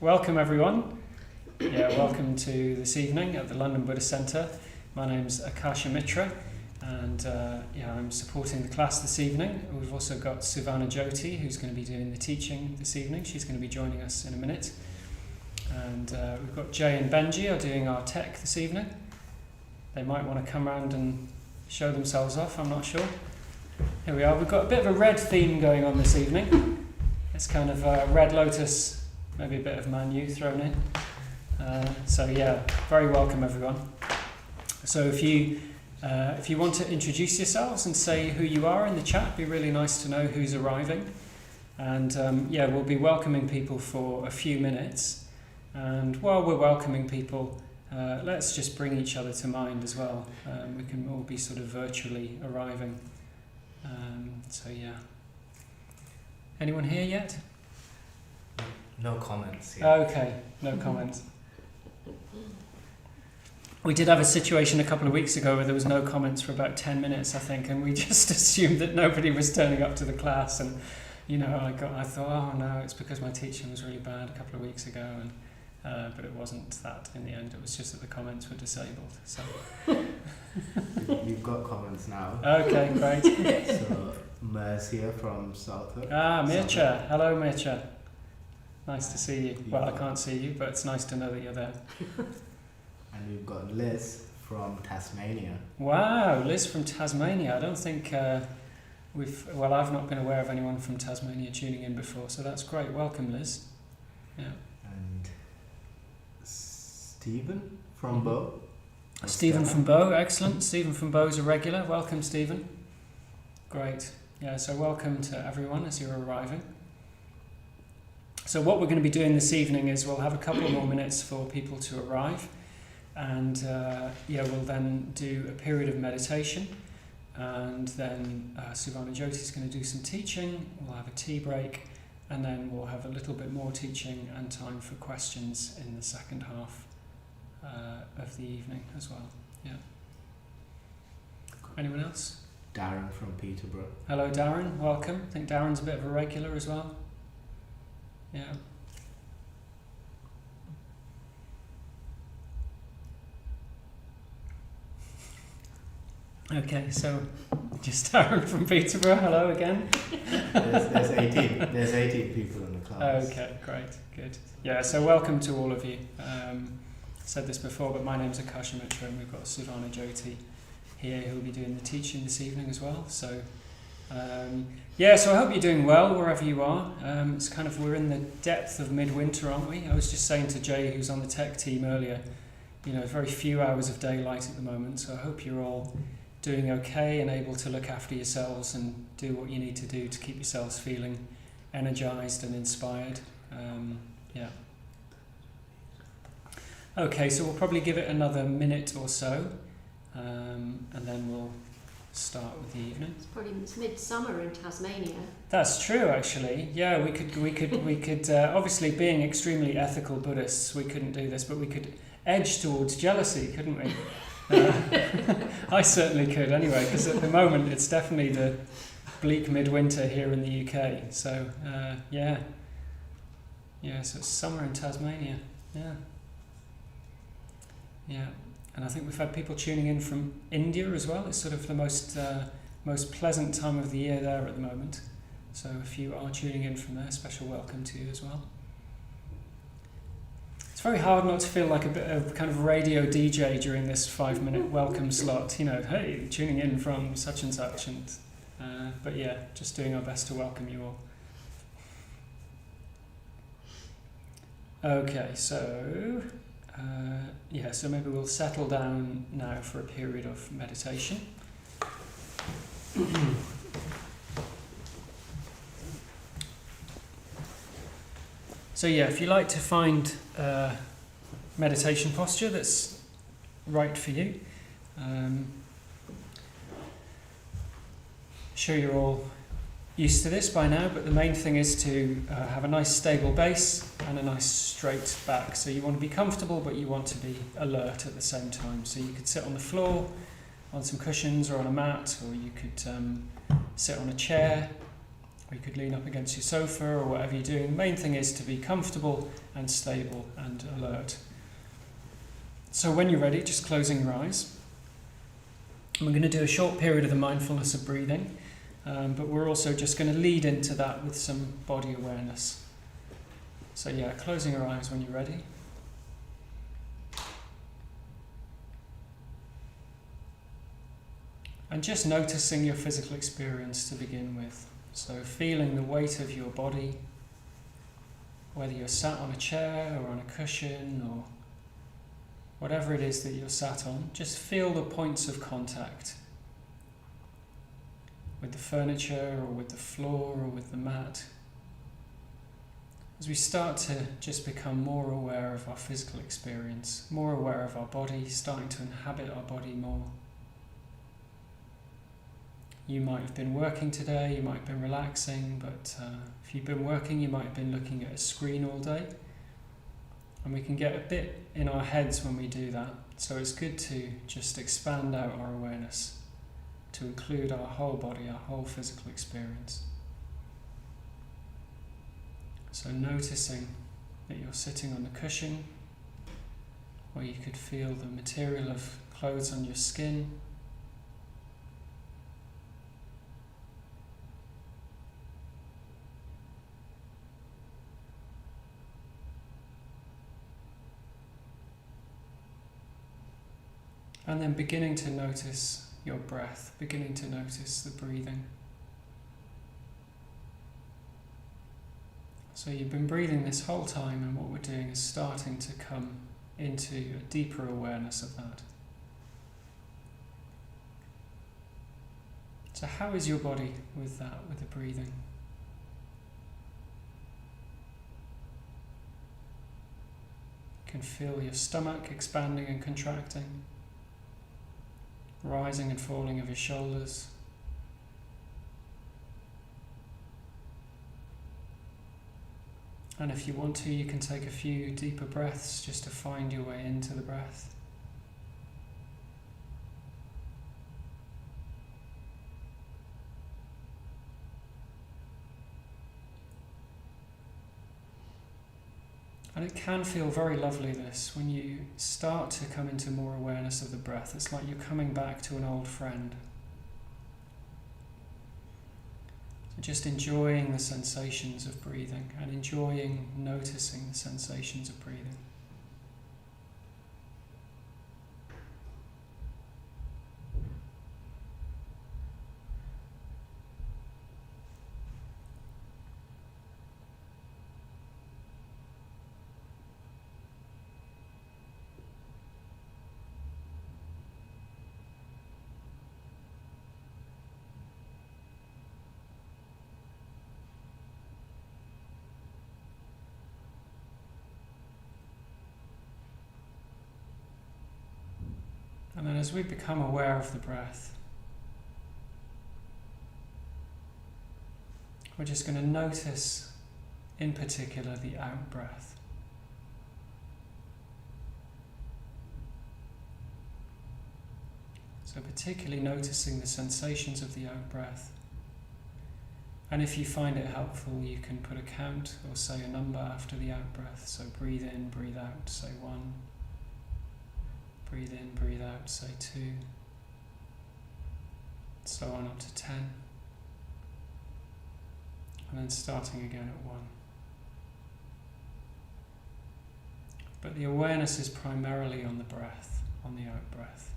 welcome everyone. Welcome to this evening at the London Buddhist Centre. My name's Akasha Mitra, and I'm supporting the class this evening. We've also got Suvarnajyoti, who's going to be doing the teaching this evening. She's going to be joining us in a minute. And we've got Jay and Benji are doing our tech this evening. They might want to come around and show themselves off, I'm not sure. Here we are. We've got a bit of a red theme going on this evening. It's kind of Red Lotus, maybe a bit of Manu thrown in. Very welcome everyone. So if you want to introduce yourselves and say who you are in the chat, it'd be really nice to know who's arriving. And we'll be welcoming people for a few minutes. And while we're welcoming people, let's just bring each other to mind as well. We can all be sort of virtually arriving. Anyone here yet? No comments yet. Okay, no comments. We did have a situation a couple of weeks ago where there was no comments for about 10 minutes, I think, and we just assumed that nobody was turning up to the class. And I thought, oh no, it's because my teaching was really bad a couple of weeks ago, and but it wasn't that in the end. It was just that the comments were disabled. So You've got comments now. Okay, great. So Mercia from Southwark. Mircha. Hello, Mircha. Nice to see you. Well, I can't see you, but it's nice to know that you're there. And we've got Liz from Tasmania. Wow, Liz from Tasmania. I don't think I've not been aware of anyone from Tasmania tuning in before, so that's great. Welcome, Liz. Yeah. And Stephen from Bow. Stephen from Bow, excellent. Stephen from Bow's a regular. Welcome, Stephen. Great. Yeah, so welcome to everyone as you're arriving. So what we're going to be doing this evening is we'll have a couple more minutes for people to arrive, and we'll then do a period of meditation, and then Suvarnajyoti is going to do some teaching. We'll have a tea break, and then we'll have a little bit more teaching and time for questions in the second half of the evening as well. Yeah. Anyone else? Darren from Peterborough. Hello, Darren. Welcome. I think Darren's a bit of a regular as well. Yeah. Okay, so just Darren from Peterborough. Hello again. There's 18. There's 18 people in the class. Okay, great, good. Yeah, so welcome to all of you. Said this before, but my name's Akasha Mitra, and we've got Suvarnajyoti here who will be doing the teaching this evening as well. So, so I hope you're doing well wherever you are. We're in the depth of midwinter, aren't we? I was just saying to Jay, who's on the tech team earlier, very few hours of daylight at the moment. So I hope you're all doing okay and able to look after yourselves and do what you need to do to keep yourselves feeling energized and inspired. Okay, so we'll probably give it another minute or so, and then we'll start with the evening. It's midsummer in Tasmania. That's true, actually. Yeah, we could. Obviously, being extremely ethical Buddhists, we couldn't do this, but we could edge towards jealousy, couldn't we? I certainly could, anyway, because at the moment it's definitely the bleak midwinter here in the UK. So so it's summer in Tasmania. Yeah, and I think we've had people tuning in from India as well. It's sort of the most pleasant time of the year there at the moment. So if you are tuning in from there, special welcome to you as well. It's very hard not to feel like a bit of kind of radio DJ during this 5-minute welcome slot. Hey, tuning in from such and such, and just doing our best to welcome you all. Okay, so maybe we'll settle down now for a period of meditation. So if you like to find a meditation posture that's right for you, sure you're all used to this by now, but the main thing is to have a nice stable base and a nice straight back. So you want to be comfortable, but you want to be alert at the same time. So you could sit on the floor, on some cushions or on a mat, or you could sit on a chair, Or you could lean up against your sofa or whatever you're doing. The main thing is to be comfortable and stable and alert. So when you're ready, just closing your eyes. And we're going to do a short period of the mindfulness of breathing, but we're also just going to lead into that with some body awareness. So yeah, closing your eyes when you're ready. And just noticing your physical experience to begin with. So feeling the weight of your body, whether you're sat on a chair or on a cushion or whatever it is that you're sat on, just feel the points of contact with the furniture or with the floor or with the mat. As we start to just become more aware of our physical experience, more aware of our body, starting to inhabit our body more. You might have been working today, you might have been relaxing, but if you've been working, you might have been looking at a screen all day. And we can get a bit in our heads when we do that. So it's good to just expand out our awareness to include our whole body, our whole physical experience. So noticing that you're sitting on the cushion, or you could feel the material of clothes on your skin. And then beginning to notice your breath, beginning to notice the breathing. So you've been breathing this whole time, and what we're doing is starting to come into a deeper awareness of that. So how is your body with that, with the breathing? You can feel your stomach expanding and contracting, rising and falling of your shoulders. And if you want to, you can take a few deeper breaths just to find your way into the breath. And it can feel very lovely, this, when you start to come into more awareness of the breath. It's like you're coming back to an old friend. So just enjoying the sensations of breathing and noticing the sensations of breathing. And then as we become aware of the breath, we're just going to notice, in particular, the out breath. So particularly noticing the sensations of the out breath. And if you find it helpful, you can put a count or say a number after the out breath. So breathe in, breathe out, say 1. Breathe in, breathe out, say 2. So on up to 10. And then starting again at 1. But the awareness is primarily on the breath, on the out breath.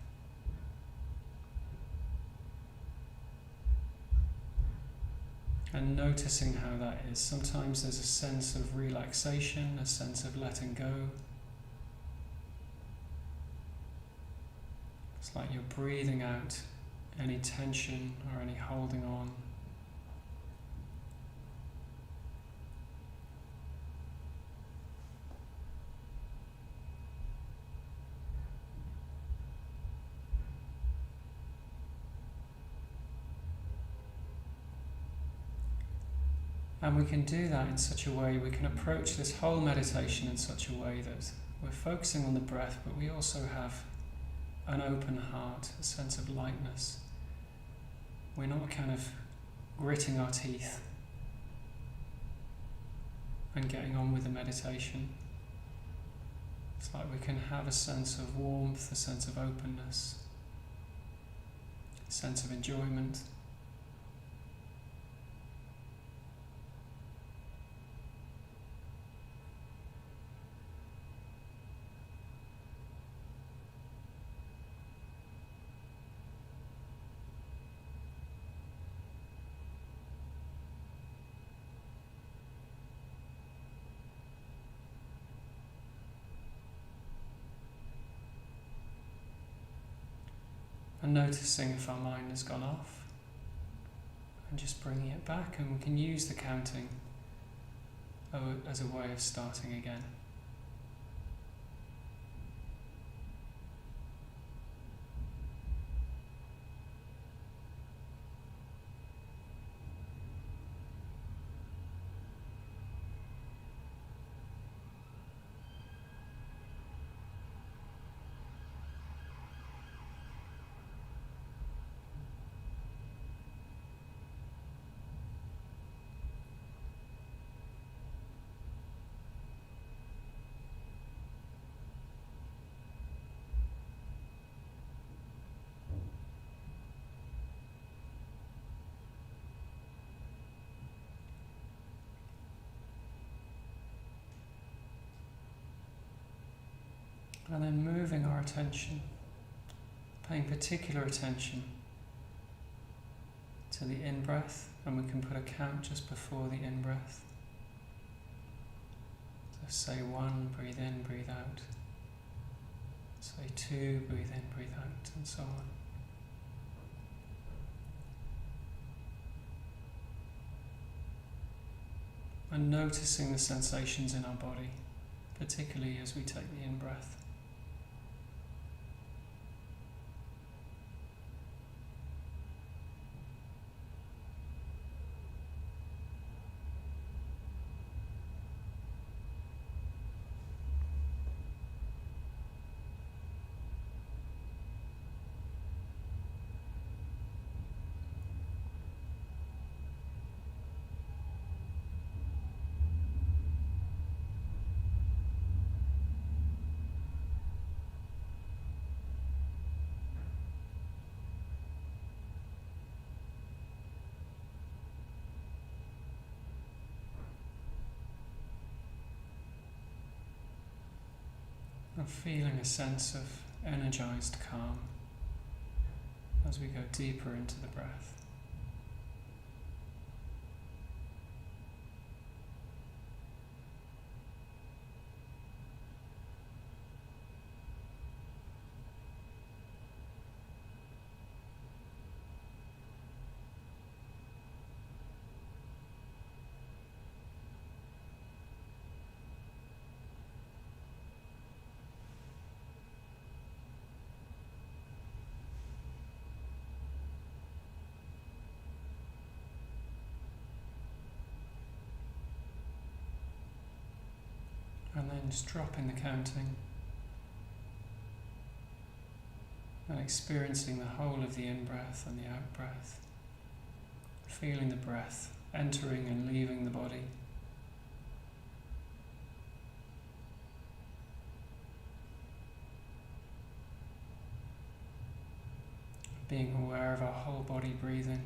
And noticing how that is. Sometimes there's a sense of relaxation, a sense of letting go. It's like you're breathing out any tension or any holding on. And we can do that in such a way, we can approach this whole meditation in such a way that we're focusing on the breath, but we also have an open heart, a sense of lightness. We're not kind of gritting our teeth and getting on with the meditation. It's like we can have a sense of warmth, a sense of openness, a sense of enjoyment. And noticing if our mind has gone off, and just bringing it back, and we can use the counting as a way of starting again. And then moving our attention, paying particular attention to the in-breath, and we can put a count just before the in-breath. So say 1, breathe in, breathe out. Say 2, breathe in, breathe out, and so on. And noticing the sensations in our body, particularly as we take the in-breath. And feeling a sense of energized calm as we go deeper into the breath. And then just dropping the counting and experiencing the whole of the in-breath and the out-breath, feeling the breath entering and leaving the body. Being aware of our whole body breathing.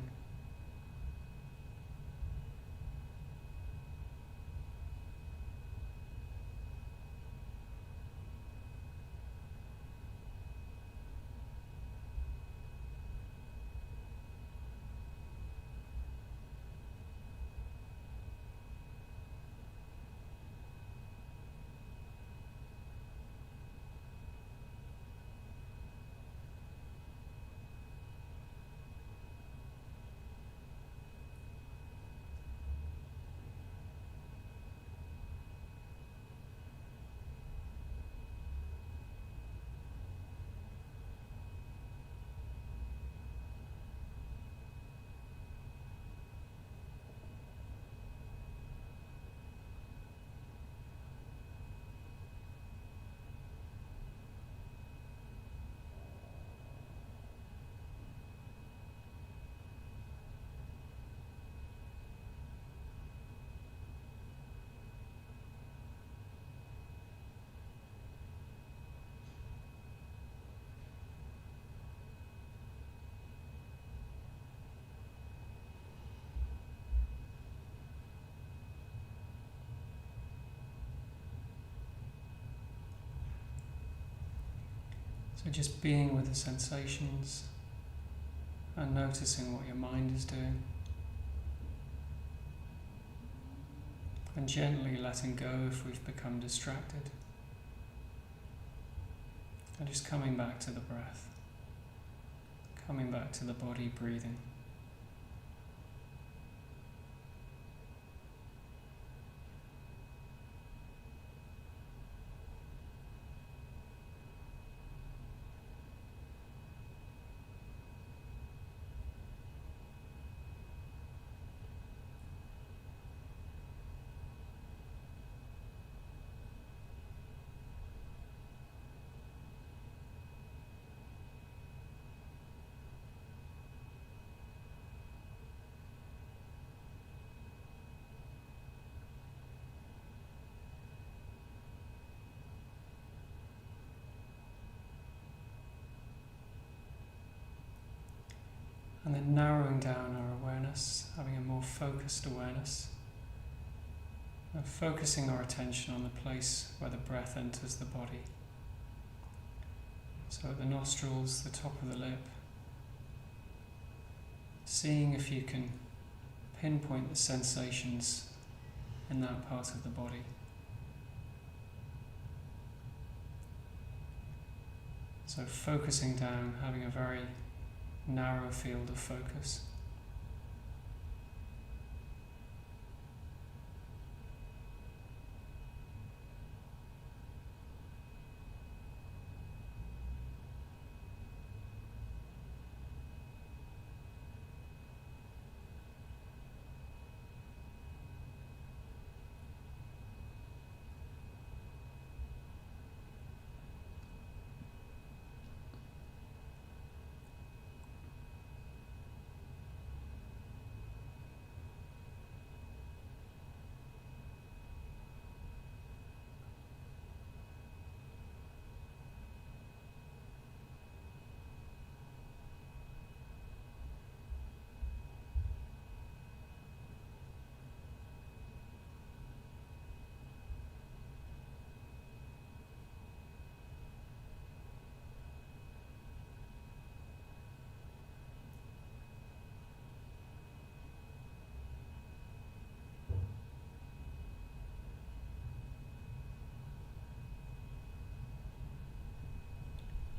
So just being with the sensations and noticing what your mind is doing. And gently letting go if we've become distracted. And just coming back to the breath. Coming back to the body breathing. And then narrowing down our awareness, having a more focused awareness, and focusing our attention on the place where the breath enters the body. So at the nostrils, the top of the lip, seeing if you can pinpoint the sensations in that part of the body. So focusing down, having a very narrow field of focus.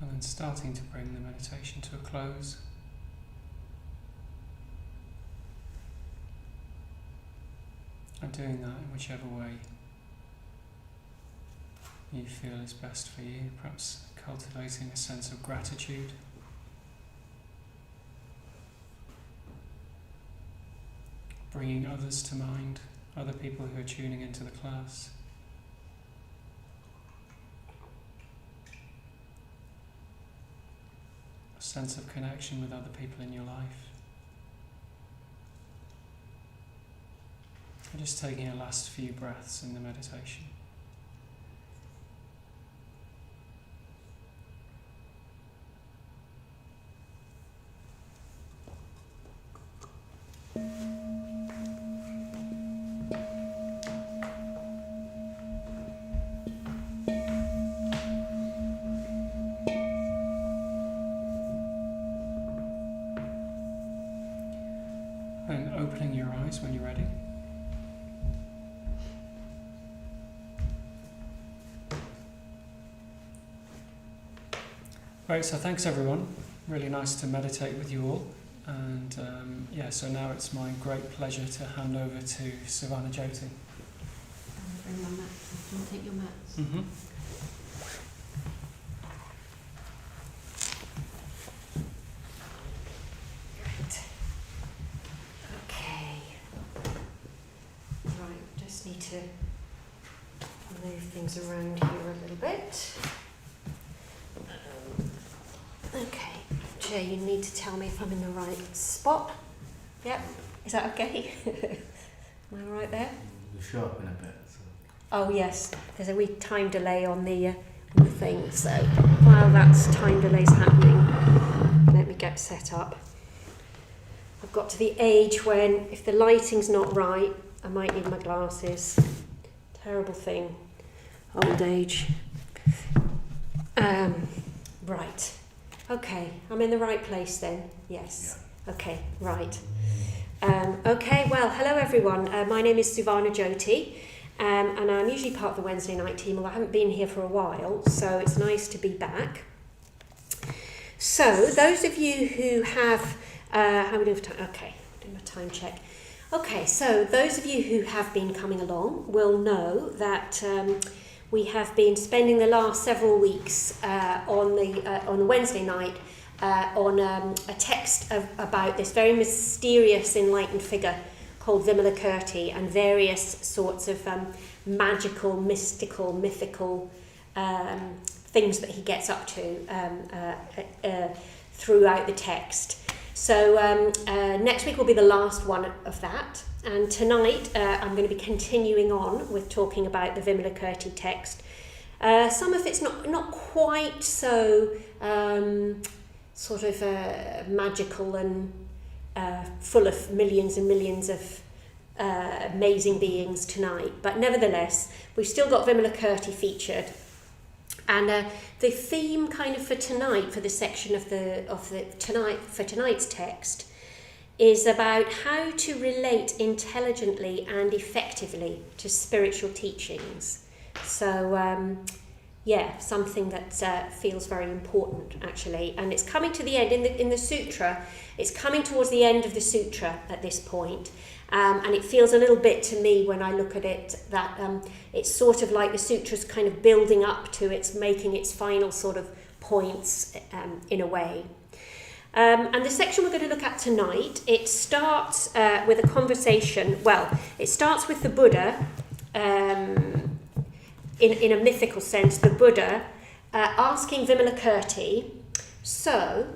And then starting to bring the meditation to a close. And doing that in whichever way you feel is best for you, perhaps cultivating a sense of gratitude. Bringing others to mind, other people who are tuning into the class. A sense of connection with other people in your life. And just taking a last few breaths in the meditation. And opening your eyes when you're ready. Great, so thanks everyone. Really nice to meditate with you all. And so now it's my great pleasure to hand over to Suvarnajyoti. Bring my mats. You want to take your mats? Mm-hmm. Right. Okay. Right, just need to move things around here a little bit. Okay, Chair, you need to tell me if I'm in the right spot. Yep, is that okay? Am I all right there? You show up in a bit. So. Oh yes, there's a wee time delay on the thing, so while that's time delay's happening, let me get set up. I've got to the age when if the lighting's not right, I might need my glasses. Terrible thing, old age. Right. Okay, I'm in the right place then. Yes. Yeah. Okay, right. Okay, well, hello everyone. My name is Suvarnajyoti, and I'm usually part of the Wednesday night team, although I haven't been here for a while, so it's nice to be back. So, those of you who have... how are we doing for time? Okay, doing a time check. Okay, so those of you who have been coming along will know that we have been spending the last several weeks on the Wednesday night on a text about this very mysterious enlightened figure called Vimalakirti and various sorts of magical, mystical, mythical things that he gets up to throughout the text. So next week will be the last one of that, and tonight I'm going to be continuing on with talking about the Vimalakirti text. Some of it's not quite so sort of magical and full of millions and millions of amazing beings tonight, but nevertheless we've still got Vimalakirti featured. And the theme kind of for tonight, for this section of tonight's text, is about how to relate intelligently and effectively to spiritual teachings. So, something that feels very important actually, and it's coming to the end in the sutra. It's coming towards the end of the sutra at this point. And it feels a little bit to me when I look at it that it's sort of like the sutra's kind of building up to its making its final sort of points in a way. And the section we're going to look at tonight, it starts with a conversation. Well, it starts with the Buddha, in a mythical sense, the Buddha asking Vimalakirti, so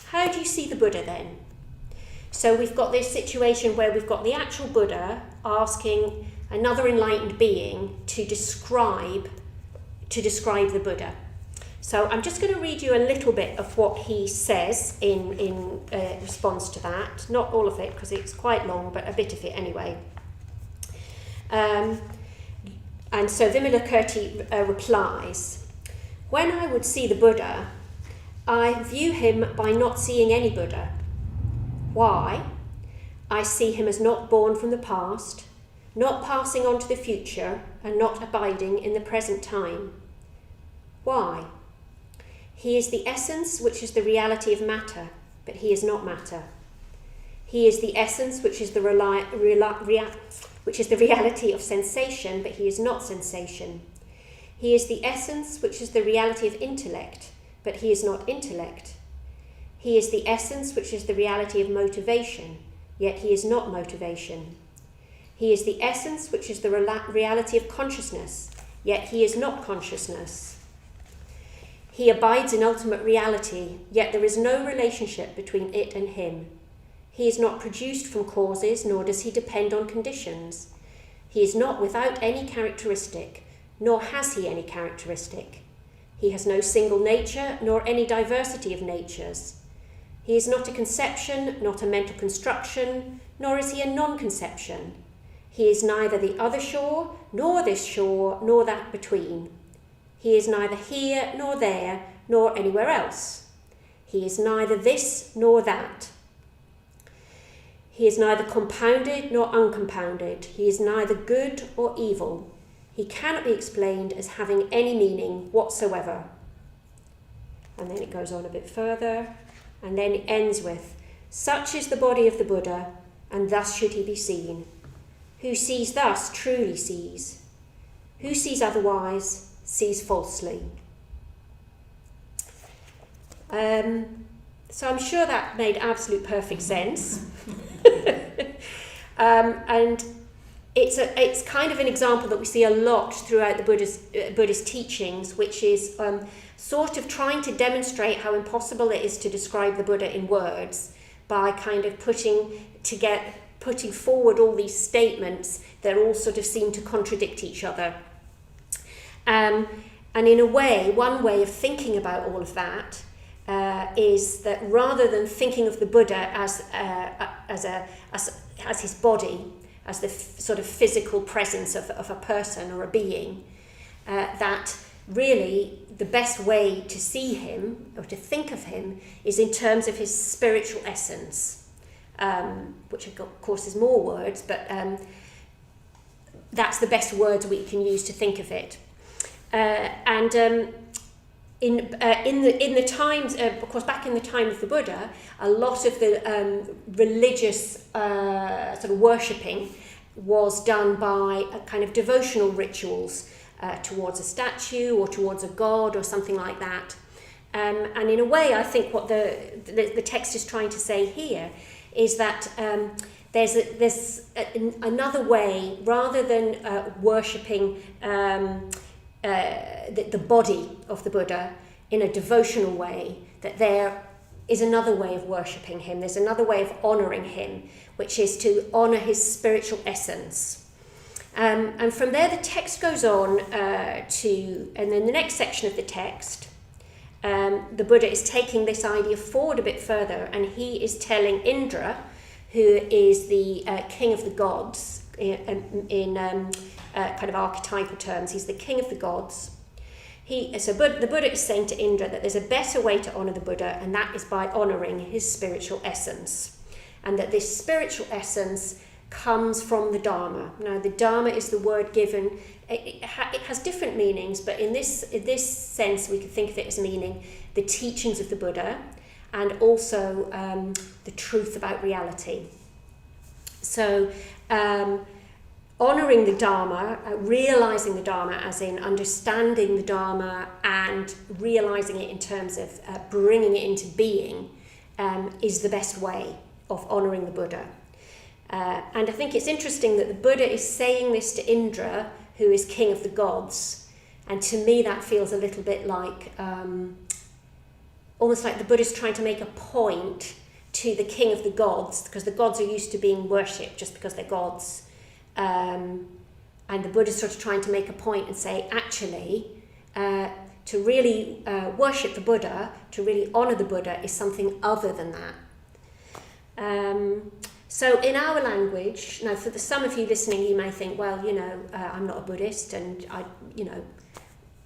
how do you see the Buddha then? So we've got this situation where we've got the actual Buddha asking another enlightened being to describe the Buddha. So I'm just going to read you a little bit of what he says in response to that. Not all of it, because it's quite long, but a bit of it anyway. And so Vimalakirti replies, when I would see the Buddha, I view him by not seeing any Buddha. Why? I see him as not born from the past, not passing on to the future, and not abiding in the present time. Why? He is the essence which is the reality of matter, but he is not matter. He is the essence which is the reality of sensation, but he is not sensation. He is the essence which is the reality of intellect, but he is not intellect. He is the essence which is the reality of motivation, yet he is not motivation. He is the essence which is the reality of consciousness, yet he is not consciousness. He abides in ultimate reality, yet there is no relationship between it and him. He is not produced from causes, nor does he depend on conditions. He is not without any characteristic, nor has he any characteristic. He has no single nature, nor any diversity of natures. He is not a conception, not a mental construction, nor is he a non-conception. He is neither the other shore, nor this shore, nor that between. He is neither here, nor there, nor anywhere else. He is neither this, nor that. He is neither compounded, nor uncompounded. He is neither good or evil. He cannot be explained as having any meaning whatsoever. And then it goes on a bit further. And then it ends with, such is the body of the Buddha, and thus should he be seen. Who sees thus truly sees. Who sees otherwise sees falsely. So I'm sure that made absolute perfect sense. And it's kind of an example that we see a lot throughout the Buddhist teachings, which is sort of trying to demonstrate how impossible it is to describe the Buddha in words by kind of putting forward all these statements that all sort of seem to contradict each other. And in a way, one way of thinking about all of that is that rather than thinking of the Buddha as his body, as the sort of physical presence of a person or a being, that really the best way to see him or to think of him is in terms of his spiritual essence, which of course is more words, but that's the best words we can use to think of it. In the times, of course, back in the time of the Buddha, a lot of the religious sort of worshipping was done by a kind of devotional rituals towards a statue or towards a god or something like that. And in a way, I think what the text is trying to say here is that there's another way, rather than worshipping the body of the Buddha in a devotional way, that there is another way of worshipping him. There's another way of honouring him, which is to honour his spiritual essence. And from there, the text goes on and then the next section of the text, the Buddha is taking this idea forward a bit further, and he is telling Indra, who is the king of the gods in kind of archetypal terms. He's the king of the gods. The Buddha is saying to Indra that there's a better way to honour the Buddha, and that is by honouring his spiritual essence. And that this spiritual essence comes from the Dharma. Now, the Dharma is the word given. It has different meanings, but in this sense, we can think of it as meaning the teachings of the Buddha and also the truth about reality. So, honouring the Dharma, realising the Dharma as in understanding the Dharma and realising it in terms of bringing it into being is the best way of honouring the Buddha. And I think it's interesting that the Buddha is saying this to Indra, who is king of the gods. And to me that feels a little bit like, almost like the Buddha is trying to make a point to the king of the gods, because the gods are used to being worshipped just because they're gods. And the Buddha is sort of trying to make a point and say, actually, to really worship the Buddha, to really honour the Buddha, is something other than that. So in our language, now for some of you listening, you may think, well, I'm not a Buddhist, and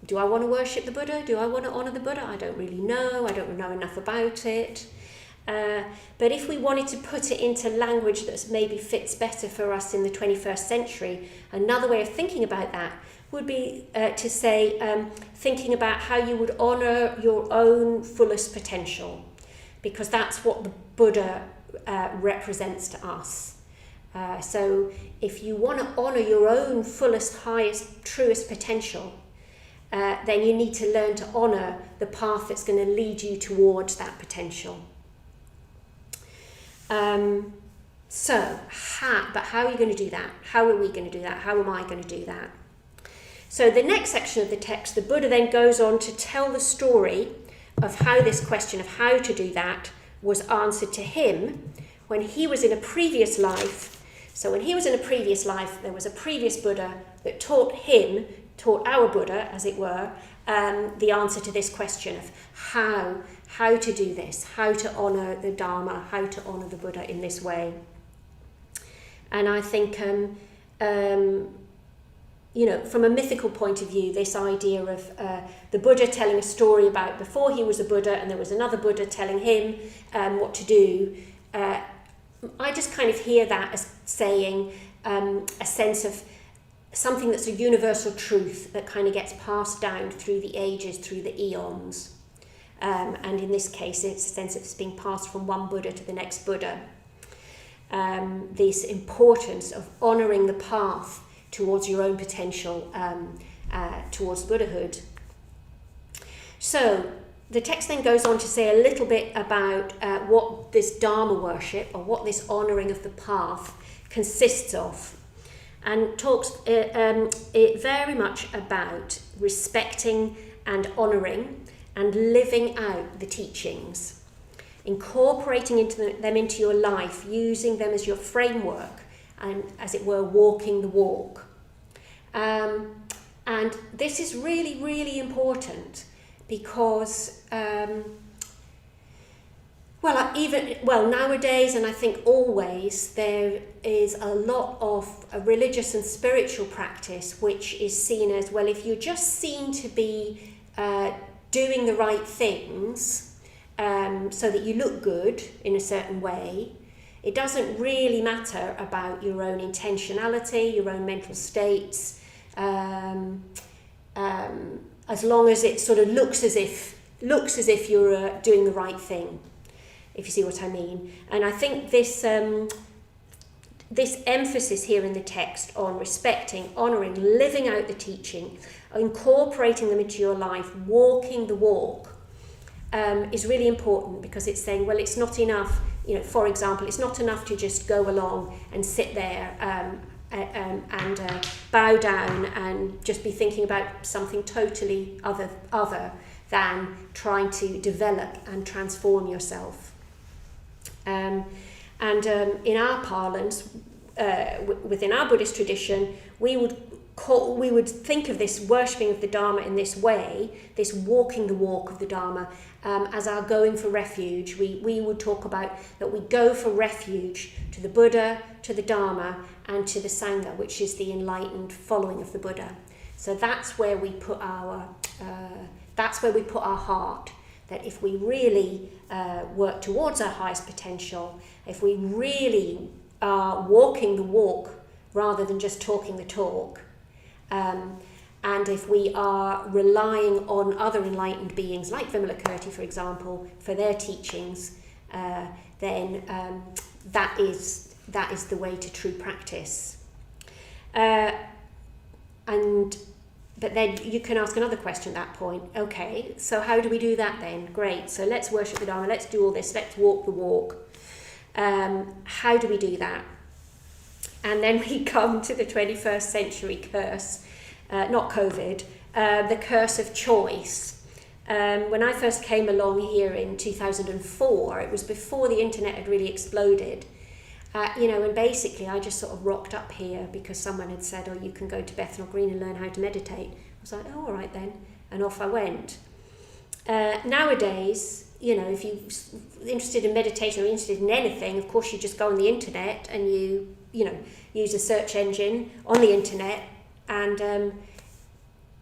do I want to worship the Buddha? Do I want to honour the Buddha? I don't really know. I don't know enough about it. But if we wanted to put it into language that maybe fits better for us in the 21st century, another way of thinking about that would be to say, thinking about how you would honour your own fullest potential, because that's what the Buddha represents to us. So if you want to honour your own fullest, highest, truest potential, then you need to learn to honour the path that's going to lead you towards that potential. But how are you going to do that? How are we going to do that? How am I going to do that? So the next section of the text, the Buddha then goes on to tell the story of how this question of how to do that was answered to him when he was in a previous life. So when he was in a previous life, there was a previous Buddha that taught our Buddha, as it were, the answer to this question of how to do this, how to honour the Dharma, how to honour the Buddha in this way. And I think, from a mythical point of view, this idea of the Buddha telling a story about before he was a Buddha and there was another Buddha telling him what to do, I just kind of hear that as saying a sense of something that's a universal truth that kind of gets passed down through the ages, through the eons. And in this case, it's a sense of it's being passed from one Buddha to the next Buddha. This importance of honouring the path towards your own potential, towards Buddhahood. So the text then goes on to say a little bit about what this Dharma worship, or what this honouring of the path consists of, and talks it very much about respecting and honouring and living out the teachings, incorporating them into your life, using them as your framework, and, as it were, walking the walk. And this is really, really important because, nowadays, and I think always, there is a lot of a religious and spiritual practice which is seen as, well, if you're just seen to be doing the right things so that you look good in a certain way. It doesn't really matter about your own intentionality, your own mental states, as long as it sort of looks as if you're doing the right thing, if you see what I mean. And I think this emphasis here in the text on respecting, honouring, living out the teaching, incorporating them into your life, walking the walk, is really important, because it's saying, well, it's not enough, for example, it's not enough to just go along and sit there and bow down and just be thinking about something totally other than trying to develop and transform yourself. In our parlance, within our Buddhist tradition, we would think of this worshipping of the Dharma in this way, this walking the walk of the Dharma, as our going for refuge. We would talk about that we go for refuge to the Buddha, to the Dharma, and to the Sangha, which is the enlightened following of the Buddha. So that's where we put our heart. That if we really work towards our highest potential, if we really are walking the walk rather than just talking the talk, and if we are relying on other enlightened beings like Vimalakirti, for example, for their teachings, then that is the way to true practice. But then you can ask another question at that point. Okay, so how do we do that then? Great, so let's worship the Dharma, let's do all this, let's walk the walk. How do we do that? And then we come to the 21st century curse, not COVID, the curse of choice. When I first came along here in 2004, it was before the internet had really exploded. And basically I just sort of rocked up here because someone had said, oh, you can go to Bethnal Green and learn how to meditate. I was like, oh, all right then. And off I went. Nowadays, if you're interested in meditation or interested in anything, of course you just go on the internet and you use a search engine on the internet, and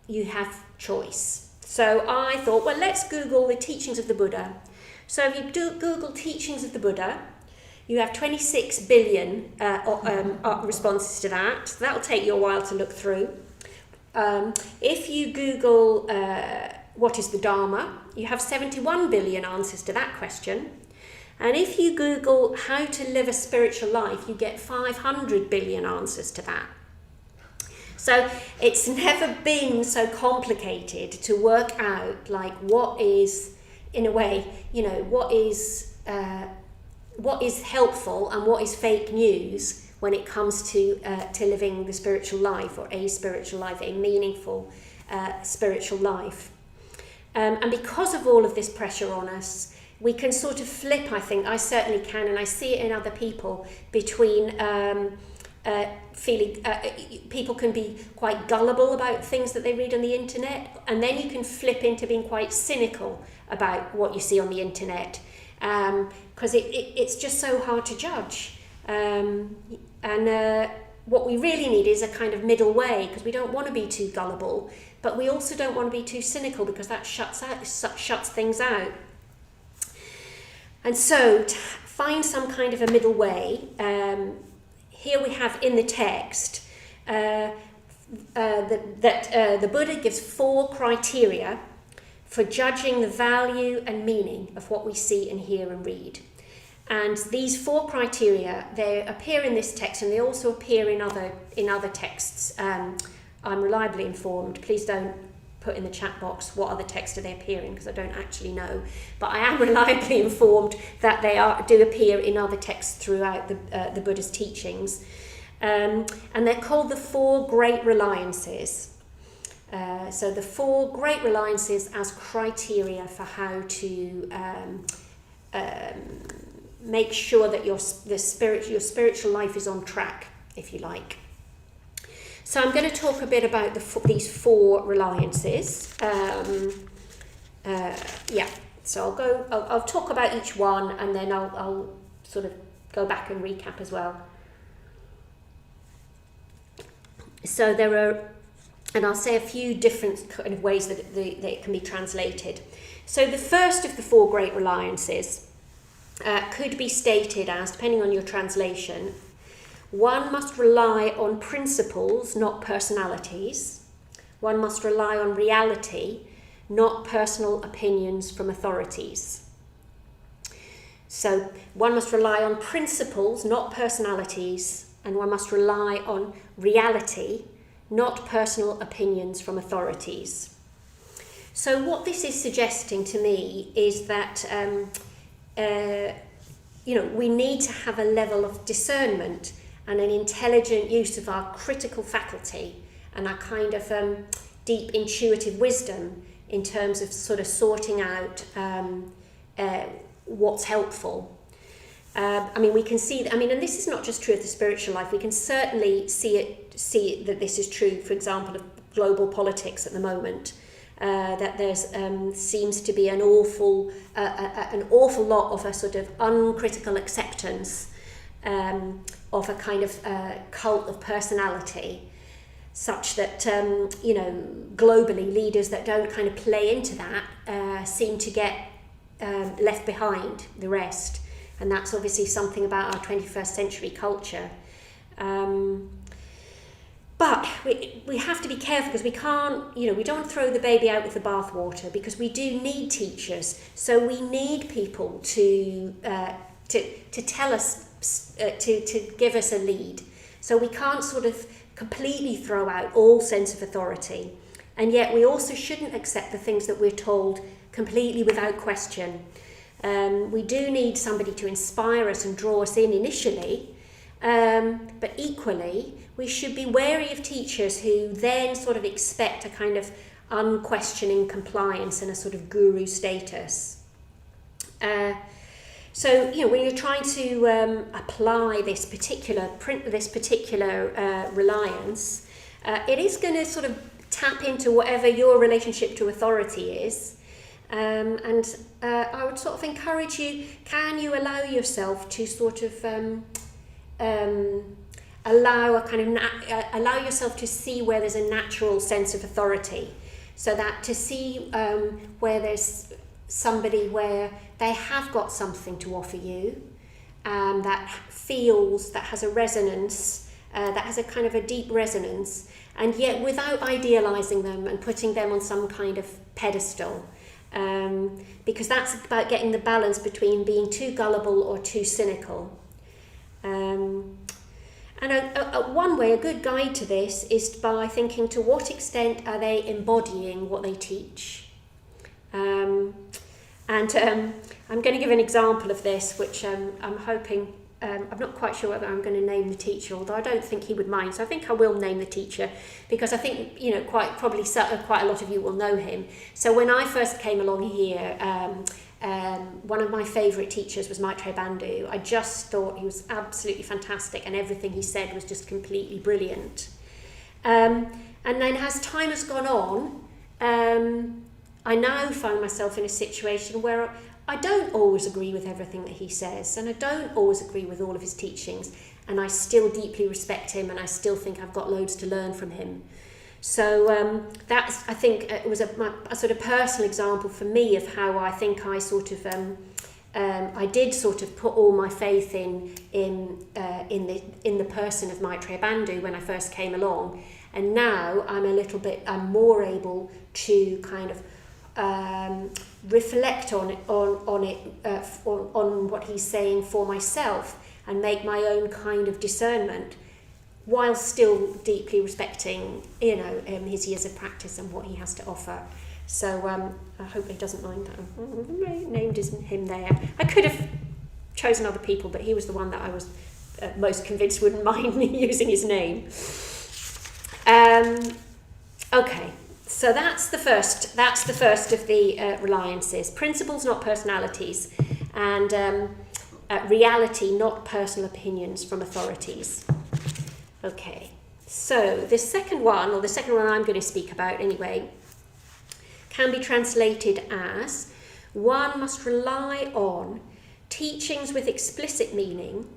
you have choice. So I thought, well, let's Google the teachings of the Buddha. So if you do Google teachings of the Buddha, you have 26 billion responses to that. So that'll take you a while to look through. If you Google what is the Dharma, you have 71 billion answers to that question. And if you Google how to live a spiritual life, you get 500 billion answers to that. So it's never been so complicated to work out, like, what is, in a way, what is helpful and what is fake news when it comes to living the spiritual life, or a spiritual life, a meaningful spiritual life. And because of all of this pressure on us, we can sort of flip, I think, I certainly can, and I see it in other people, between people can be quite gullible about things that they read on the internet, and then you can flip into being quite cynical about what you see on the internet, because it's just so hard to judge. What we really need is a kind of middle way, because we don't want to be too gullible, but we also don't want to be too cynical, because that shuts things out. And so to find some kind of a middle way, here we have in the text that the Buddha gives 4 criteria for judging the value and meaning of what we see and hear and read. And these 4 criteria, they appear in this text, and they also appear in other texts. I'm reliably informed. Please don't put in the chat box what other texts do they appear in, because I don't actually know. But I am reliably informed that they do appear in other texts throughout the Buddha's teachings. And they're called the 4 Great Reliances. So the 4 Great Reliances as criteria for how to make sure that your spiritual life is on track, if you like. So I'm going to talk a bit about these 4 reliances. So I'll talk about each one, and then I'll sort of go back and recap as well. So there are And I'll say a few different kind of ways that it can be translated. So the first of the four great reliances could be stated as, depending on your translation, one must rely on principles, not personalities. One must rely on reality, not personal opinions from authorities. So one must rely on principles, not personalities, and one must rely on reality, not personal opinions from authorities. So what this is suggesting to me is that we need to have a level of discernment and an intelligent use of our critical faculty and our kind of deep intuitive wisdom in terms of sort of sorting out what's helpful. We can see, and this is not just true of the spiritual life, we can certainly see that this is true, for example, of global politics at the moment, that there's seems to be an awful lot of a sort of uncritical acceptance of a kind of cult of personality, such that, globally, leaders that don't kind of play into that seem to get left behind the rest. And that's obviously something about our 21st century culture. But we have to be careful, because we can't, we don't throw the baby out with the bathwater, because we do need teachers. So we need people to tell us, to give us a lead. So we can't sort of completely throw out all sense of authority. And yet we also shouldn't accept the things that we're told completely without question. We do need somebody to inspire us and draw us in initially, but equally we should be wary of teachers who then sort of expect a kind of unquestioning compliance and a sort of guru status. So when you're trying to apply this particular reliance, it is going to sort of tap into whatever your relationship to authority is. And I would sort of encourage you, can you allow yourself to sort of allow yourself to see where there's a natural sense of authority, so that to see where there's somebody where they have got something to offer you, that has a resonance, that has a kind of a deep resonance, and yet without idealizing them and putting them on some kind of pedestal. Because that's about getting the balance between being too gullible or too cynical. And one way, a good guide to this, is by thinking, to what extent are they embodying what they teach? I'm going to give an example of this, which I'm hoping, I'm not quite sure whether I'm going to name the teacher, although I don't think he would mind, so I think I will name the teacher, because I think, quite a lot of you will know him. So when I first came along here, one of my favourite teachers was Maitreya Bandhu. I just thought he was absolutely fantastic, and everything he said was just completely brilliant. And then as time has gone on, I now find myself in a situation where I don't always agree with everything that he says, and I don't always agree with all of his teachings, and I still deeply respect him, and I still think I've got loads to learn from him. So that's, I think, it was a sort of personal example for me of how I think I sort of I did sort of put all my faith in the person of Maitreya Bandhu when I first came along, and now I'm more able to kind of reflect on what he's saying for myself and make my own kind of discernment, while still deeply respecting, his years of practice and what he has to offer. So I hope he doesn't mind that I named him there. I could have chosen other people, but he was the one that I was most convinced wouldn't mind me using his name. Okay. So that's the first of the reliances. Principles, not personalities, and reality, not personal opinions from authorities. Okay, so the second one I'm going to speak about anyway, can be translated as: one must rely on teachings with explicit meaning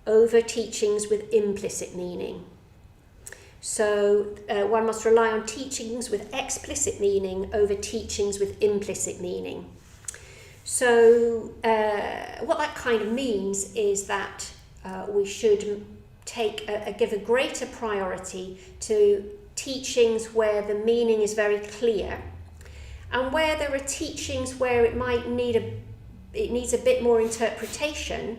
over teachings with implicit meaning. So one must rely on teachings with explicit meaning over teachings with implicit meaning. So what that kind of means is that we should give a greater priority to teachings where the meaning is very clear, and where there are teachings where it might need it needs a bit more interpretation.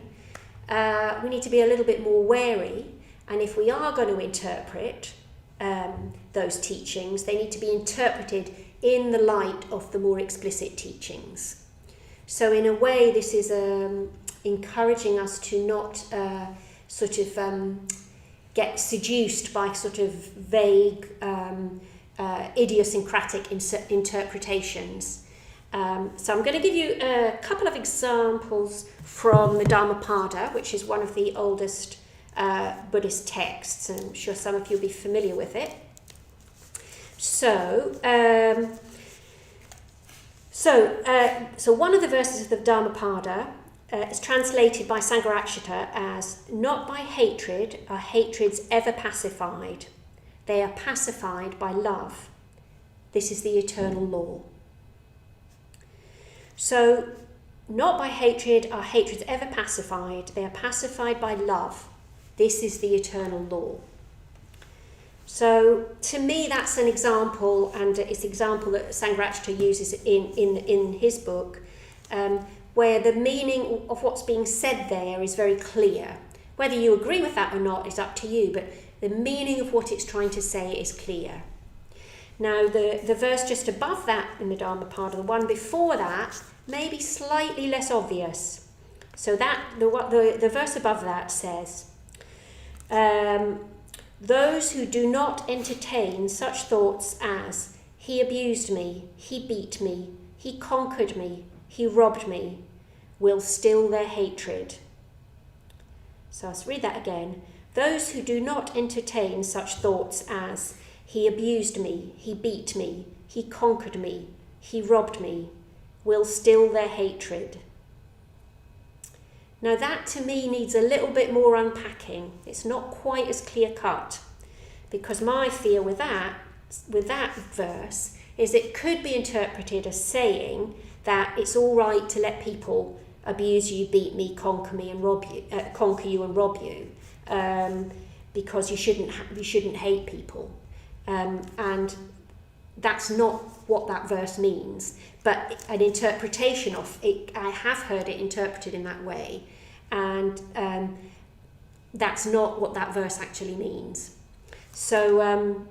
We need to be a little bit more wary, and if we are going to interpret those teachings, they need to be interpreted in the light of the more explicit teachings. So in a way, this is encouraging us to not get seduced by sort of vague, idiosyncratic interpretations. So I'm going to give you a couple of examples from the Dhammapada, which is one of the oldest Buddhist texts. I'm sure some of you will be familiar with it. So one of the verses of the Dhammapada is translated by Sangharakshita as, "Not by hatred are hatreds ever pacified. They are pacified by love. This is the eternal law." So, not by hatred are hatreds ever pacified. They are pacified by love. This is the eternal law. So, to me, that's an example, and it's an example that Sangharakshita uses in his book, where the meaning of what's being said there is very clear. Whether you agree with that or not is up to you, but the meaning of what it's trying to say is clear. Now, the verse just above that in the Dhammapada, the one before that, may be slightly less obvious. So that the verse above that says, "Those who do not entertain such thoughts as, 'He abused me, he beat me, he conquered me, he robbed me,' will still their hatred." So I'll read that again. "Those who do not entertain such thoughts as, 'He abused me, he beat me, he conquered me, he robbed me,' will still their hatred." Now that to me needs a little bit more unpacking. It's not quite as clear cut, because my fear with that verse is it could be interpreted as saying that it's all right to let people abuse you, beat me, conquer me, and conquer you and rob you, because you shouldn't hate people, and that's not what that verse means. But an interpretation of it, I have heard it interpreted in that way, and that's not what that verse actually means. So I'm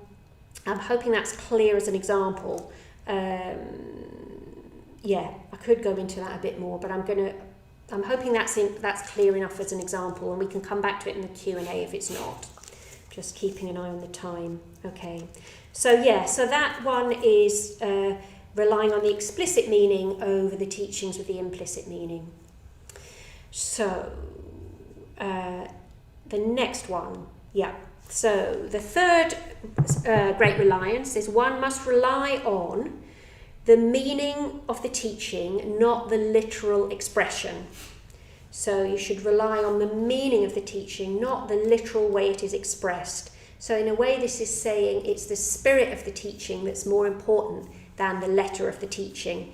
hoping that's clear as an example. Yeah, I could go into that a bit more, but I'm hoping that's clear enough as an example, and we can come back to it in the Q&A if it's not. Just keeping an eye on the time. Okay. So that one is relying on the explicit meaning over the teachings with the implicit meaning. So the next one, so the third great reliance is one must rely on the meaning of the teaching, not the literal expression. So you should rely on the meaning of the teaching, not the literal way it is expressed. So in a way, this is saying it's the spirit of the teaching that's more important than the letter of the teaching.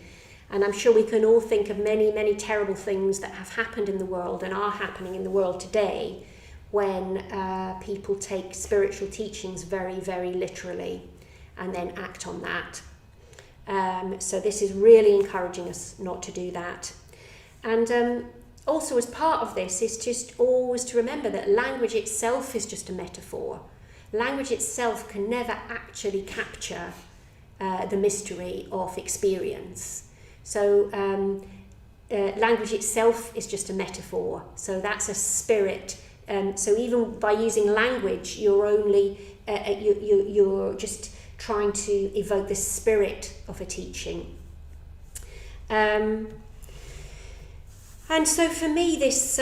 And I'm sure we can all think of many, many terrible things that have happened in the world and are happening in the world today when people take spiritual teachings very, very literally and then act on that. So this is really encouraging us not to do that. And also as part of this is just always to remember that language itself is just a metaphor. Language itself can never actually capture the mystery of experience. So language itself is just a metaphor. So that's a spirit. So even by using language, you're only you're just trying to evoke the spirit of a teaching. And so for me, this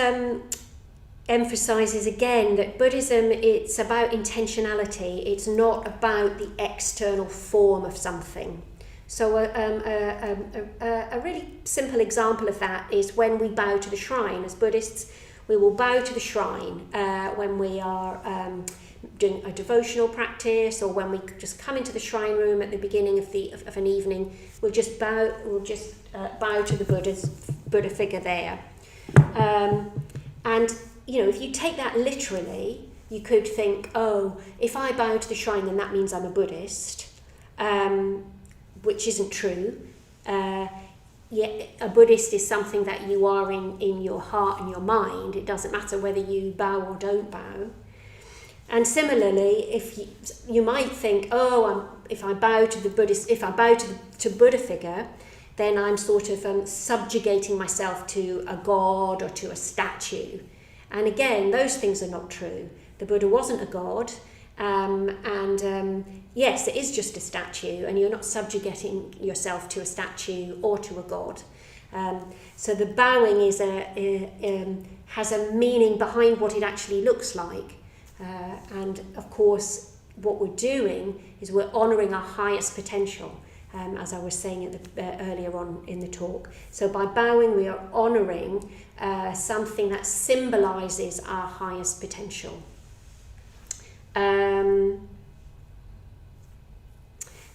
emphasizes again that Buddhism, it's about intentionality. It's not about the external form of something. So a really simple example of that is when we bow to the shrine. As Buddhists, we will bow to the shrine when we are doing a devotional practice, or when we just come into the shrine room at the beginning of an evening, we'll just bow to the Buddha figure there. And if you take that literally, you could think, oh, if I bow to the shrine, then that means I'm a Buddhist, which isn't true. A Buddhist is something that you are in your heart and your mind. It doesn't matter whether you bow or don't bow. And similarly, if you might think, oh, if I bow to the Buddhist, if I bow to Buddha figure, then I'm sort of subjugating myself to a god or to a statue. And again, those things are not true. The Buddha wasn't a god, yes, it is just a statue, and you're not subjugating yourself to a statue or to a god. So the bowing has a meaning behind what it actually looks like. And of course, what we're doing is we're honouring our highest potential, as I was saying earlier on in the talk. So by bowing, we are honouring something that symbolises our highest potential.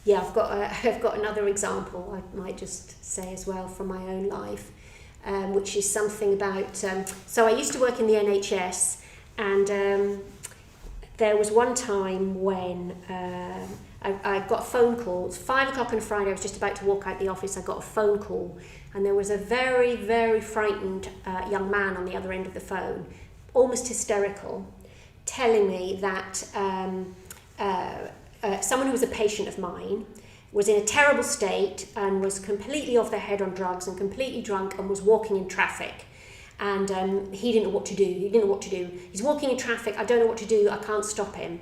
I've got another example I might just say as well from my own life, which is something about. So I used to work in the NHS, and there was one time when I got a phone call. It was 5 o'clock on a Friday. I was just about to walk out the office. I got a phone call, and there was a very, very frightened young man on the other end of the phone, almost hysterical, telling me that someone who was a patient of mine was in a terrible state and was completely off their head on drugs and completely drunk and was walking in traffic. And he didn't know what to do. He's walking in traffic. I don't know what to do. I can't stop him.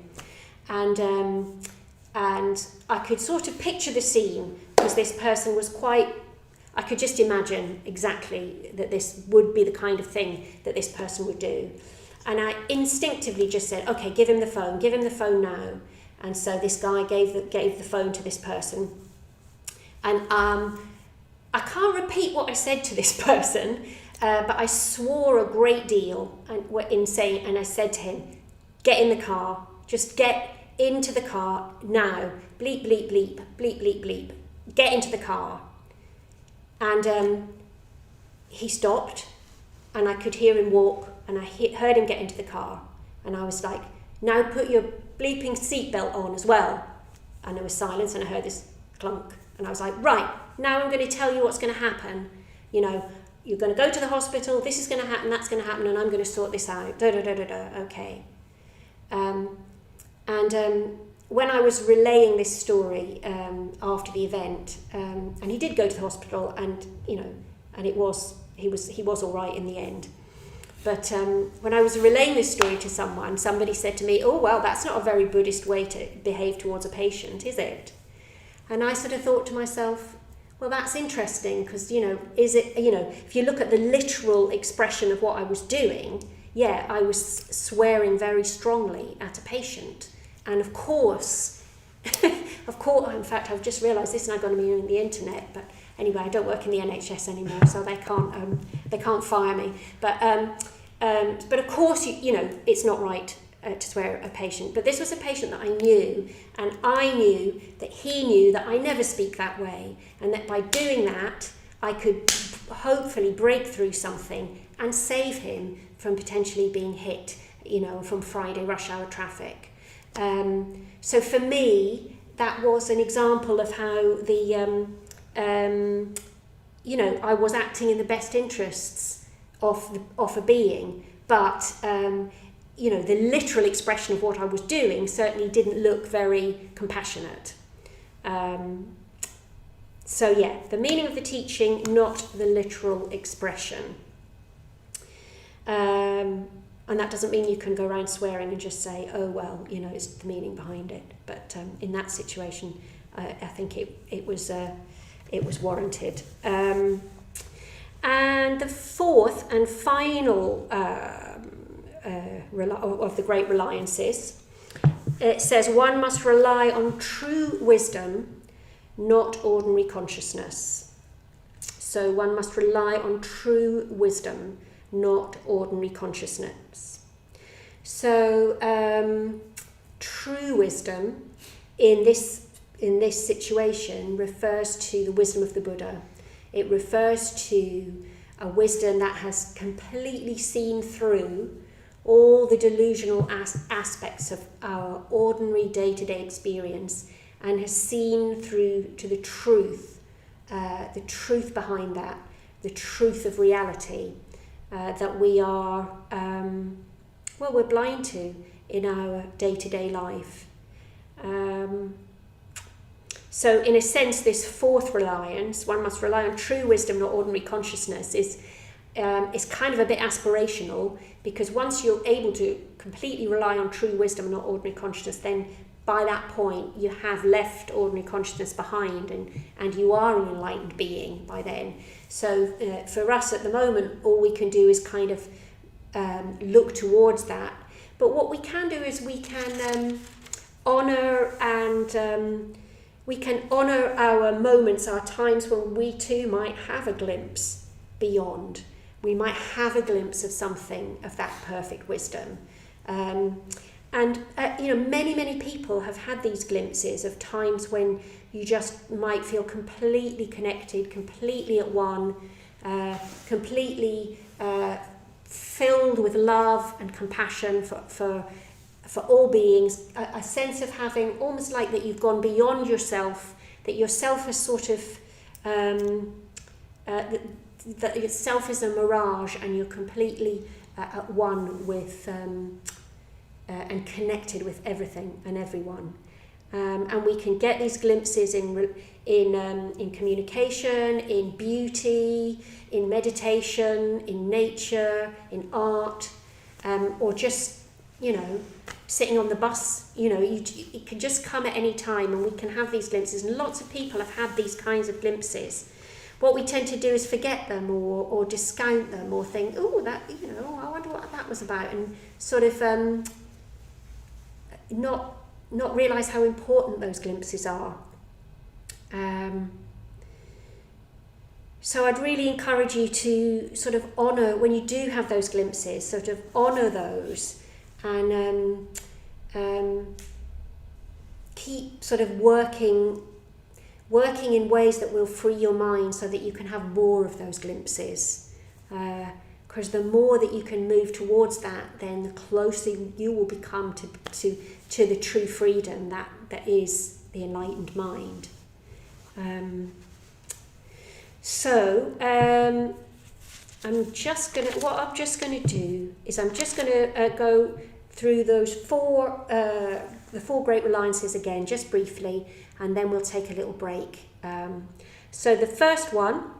And I could sort of picture the scene, because this person was I could just imagine exactly that this would be the kind of thing that this person would do. And I instinctively just said, okay, give him the phone now. And so this guy gave the phone to this person. And I can't repeat what I said to this person, but I swore a great deal and I said to him, get in the car, just get into the car now, bleep, bleep, bleep, bleep, bleep, bleep, get into the car. And he stopped, and I could hear him walk, and I heard him get into the car, and I was like, now put your bleeping seatbelt on as well. And there was silence, and I heard this clunk, and I was like, right, now I'm going to tell you what's going to happen. You're going to go to the hospital, this is going to happen, that's going to happen, and I'm going to sort this out, okay. When I was relaying this story after the event, and he did go to the hospital, and he was all right in the end. But when I was relaying this story to someone, somebody said to me, oh, well, that's not a very Buddhist way to behave towards a patient, is it? And I sort of thought to myself, well, that's interesting, because, if you look at the literal expression of what I was doing, yeah, I was swearing very strongly at a patient. And of course, in fact, I've just realised this, and I'm going to be on the internet, but anyway, I don't work in the NHS anymore, so they can't fire me. But of course, it's not right to swear at a patient. But this was a patient that I knew, and I knew that he knew that I never speak that way, and that by doing that, I could hopefully break through something and save him from potentially being hit, from Friday rush hour traffic. So for me, that was an example of how I was acting in the best interests of a being, but the literal expression of what I was doing certainly didn't look very compassionate. The meaning of the teaching, not the literal expression. And that doesn't mean you can go around swearing and just say, oh, well, it's the meaning behind it. But in that situation, I think it was warranted. And the fourth and final of the great reliances, it says one must rely on true wisdom, not ordinary consciousness. So one must rely on true wisdom, not ordinary consciousness. So true wisdom in this situation refers to the wisdom of the Buddha. It refers to a wisdom that has completely seen through all the delusional aspects of our ordinary day-to-day experience and has seen through to the truth behind that, the truth of reality that we are, we're blind to in our day-to-day life. So in a sense, this fourth reliance, one must rely on true wisdom, not ordinary consciousness, is kind of a bit aspirational, because once you're able to completely rely on true wisdom, not ordinary consciousness, then by that point you have left ordinary consciousness behind, and you are an enlightened being by then. So for us at the moment, all we can do is kind of look towards that. But what we can do is we can honour our moments, our times when we too might have a glimpse beyond. We might have a glimpse of something of that perfect wisdom. Many people have had these glimpses of times when you just might feel completely connected, completely at one, completely filled with love and compassion for all beings, a sense of having almost like that you've gone beyond yourself, that yourself has sort of, that yourself is a mirage and you're completely at one with and connected with everything and everyone. And we can get these glimpses in communication, in beauty, in meditation, in nature, in art, or just, sitting on the bus. It can just come at any time, and we can have these glimpses. And lots of people have had these kinds of glimpses. What we tend to do is forget them, or discount them, or think, oh, that, I wonder what that was about, and sort of not realise how important those glimpses are. So I'd really encourage you to sort of honour, when you do have those glimpses, sort of honour those, and keep sort of working in ways that will free your mind so that you can have more of those glimpses. Because the more that you can move towards that, then the closer you will become to the true freedom that is the enlightened mind. I'm just going to go through those the four great reliances again, just briefly, and then we'll take a little break. So the first one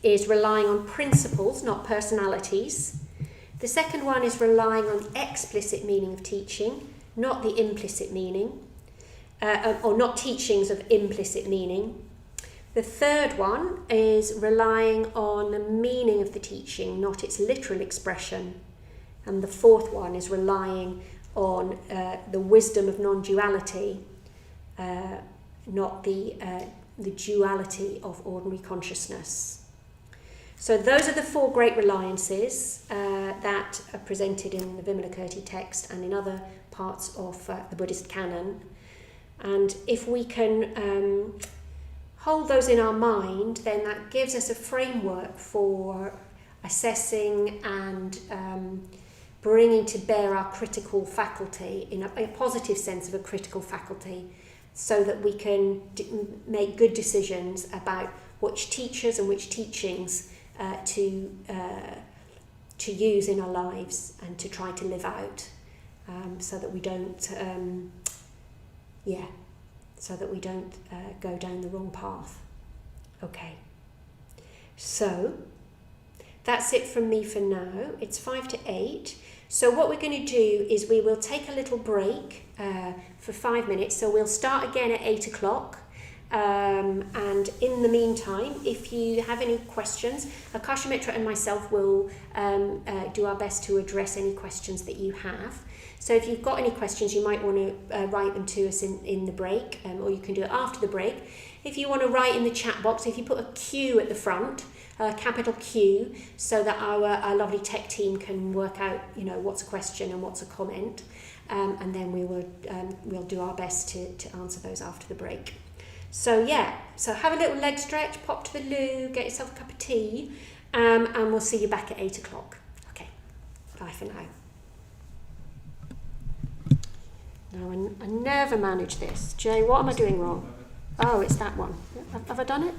is relying on principles, not personalities. The second one is relying on the explicit meaning of teaching, not the implicit meaning, or not teachings of implicit meaning. The third one is relying on the meaning of the teaching, not its literal expression. And the fourth one is relying on the wisdom of non-duality, not the duality of ordinary consciousness. So those are the four great reliances that are presented in the Vimalakirti text and in other parts of the Buddhist canon. And if we can hold those in our mind, then that gives us a framework for assessing and bringing to bear our critical faculty, in a positive sense of a critical faculty, so that we can make good decisions about which teachers and which teachings to use in our lives and to try to live out, so that we don't go down the wrong path. Okay, so that's it from me for now. It's 5 to 8. So what we're going to do is we will take a little break for 5 minutes. So we'll start again at 8 o'clock. And in the meantime, if you have any questions, Akashamitra and myself will do our best to address any questions that you have. So if you've got any questions, you might want to write them to us in the break, or you can do it after the break. If you want to write in the chat box, if you put a Q at the front, capital Q, so that our lovely tech team can work out, what's a question and what's a comment. and then we'll do our best to answer those after the break. So yeah, so have a little leg stretch, pop to the loo, get yourself a cup of tea, and we'll see you back at 8 o'clock. Okay, bye for now. No, I never manage this. Jay, what am I doing wrong? Oh, it's that one. Have I done it?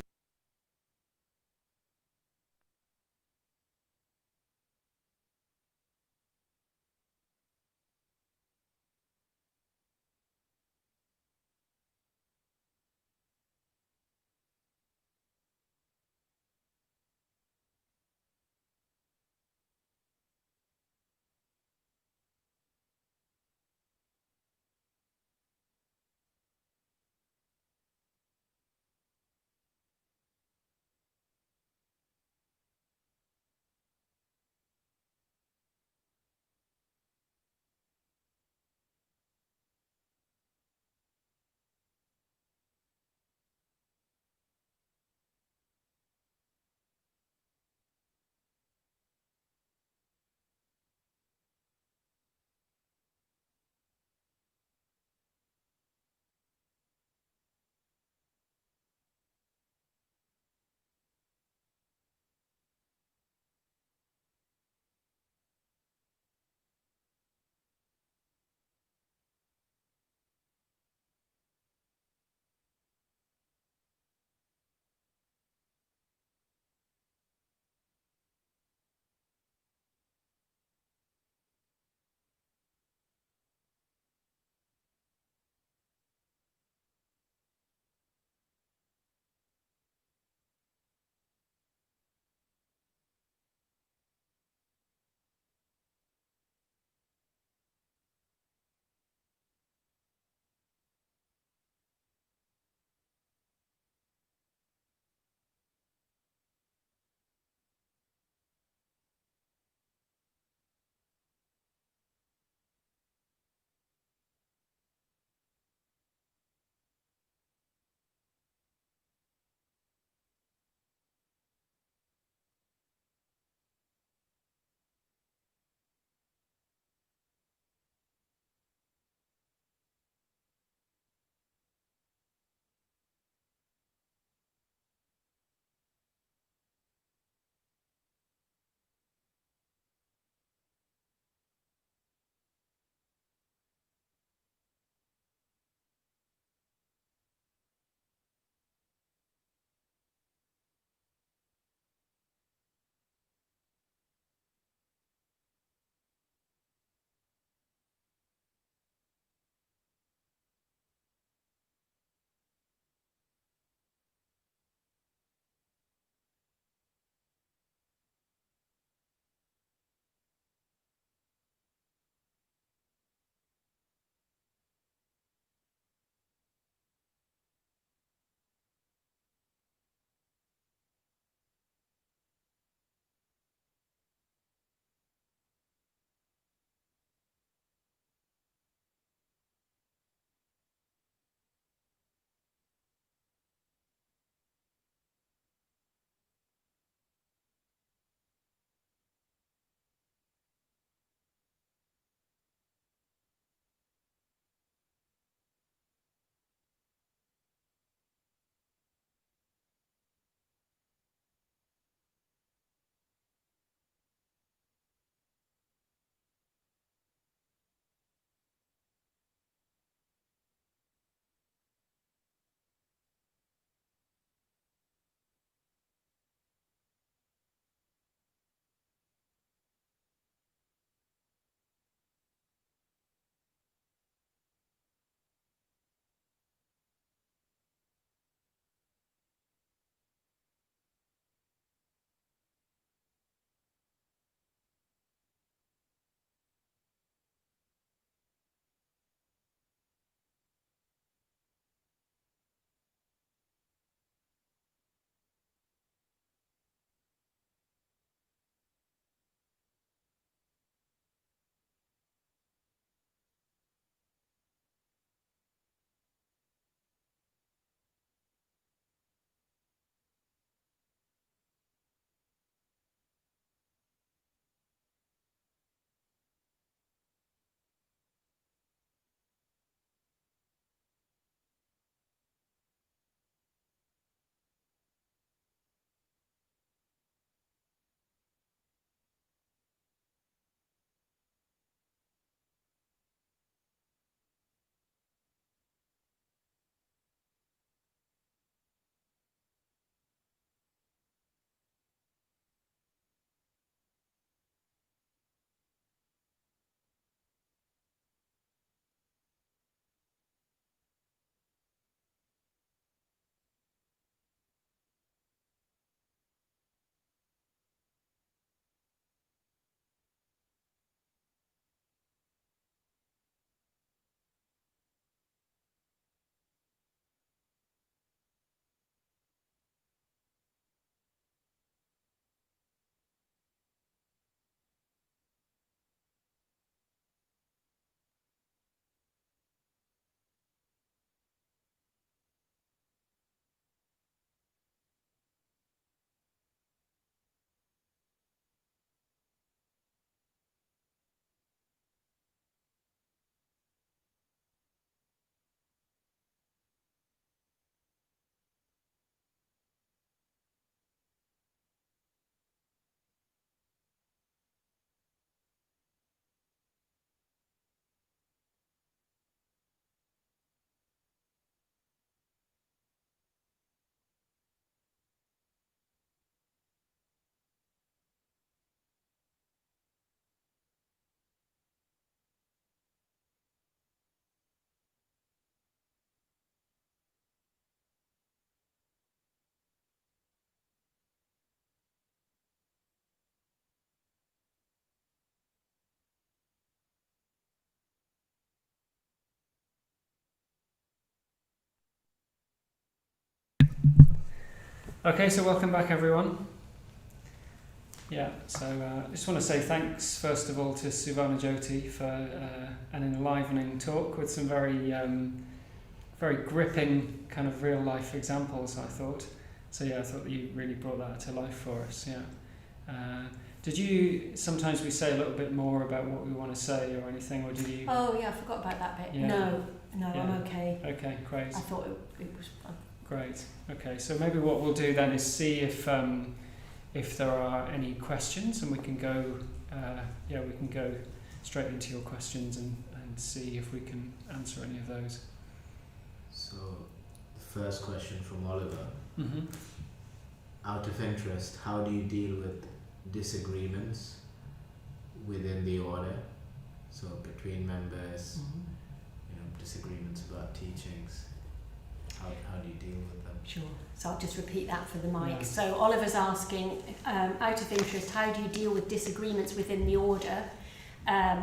Okay, so welcome back, everyone. Yeah, so I just want to say thanks, first of all, to Suvarnajyoti for an enlivening talk with some very, very gripping kind of real-life examples, I thought. So yeah, I thought that you really brought that to life for us, yeah. Did you, sometimes we say a little bit more about what we want to say or anything, or did you? Oh yeah, I forgot about that bit. Yeah. No, Yeah. I'm okay. Okay, great. I thought it was fun. Great. Okay, so maybe what we'll do then is see if there are any questions, and we can go, we can go straight into your questions and see if we can answer any of those. So, the first question from Oliver. Mm-hmm. Out of interest, how do you deal with disagreements within the order? So between members, disagreements about teachings. How do you deal with them? Sure. So I'll just repeat that for the mic. Yeah. So Oliver's asking, out of interest, how do you deal with disagreements within the order,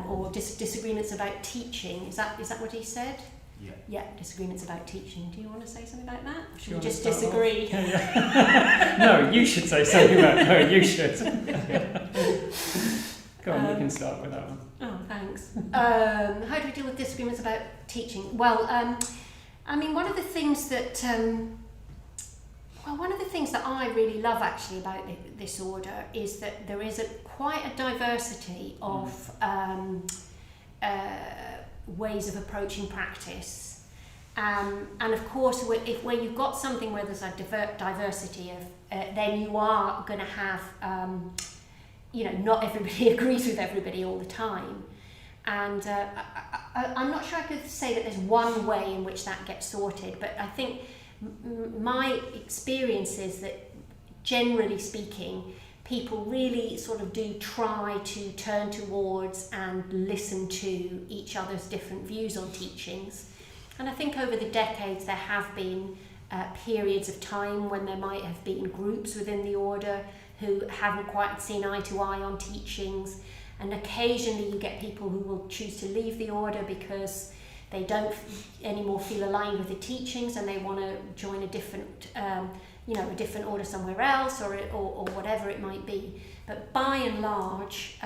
or disagreements about teaching? Is that what he said? Yeah. Yeah, disagreements about teaching. Do you want to say something about that? Or should Do we you just want to start disagree? Yeah. No, you should say something about it. No, you should. Go on, you can start with that one. Oh, thanks. How do we deal with disagreements about teaching? Well, I mean, one of the things that I really love actually about this order is that there is quite a diversity of ways of approaching practice, and of course, where you've got something where there's a diversity of, then you are going to have, not everybody agrees with everybody all the time, and I'm not sure I could say that there's one way in which that gets sorted, but I think my experience is that generally speaking, people really sort of do try to turn towards and listen to each other's different views on teachings. And I think over the decades there have been periods of time when there might have been groups within the order who haven't quite seen eye to eye on teachings. And occasionally you get people who will choose to leave the order because they don't anymore feel aligned with the teachings and they want to join a different a different order somewhere else or whatever it might be. But by and large,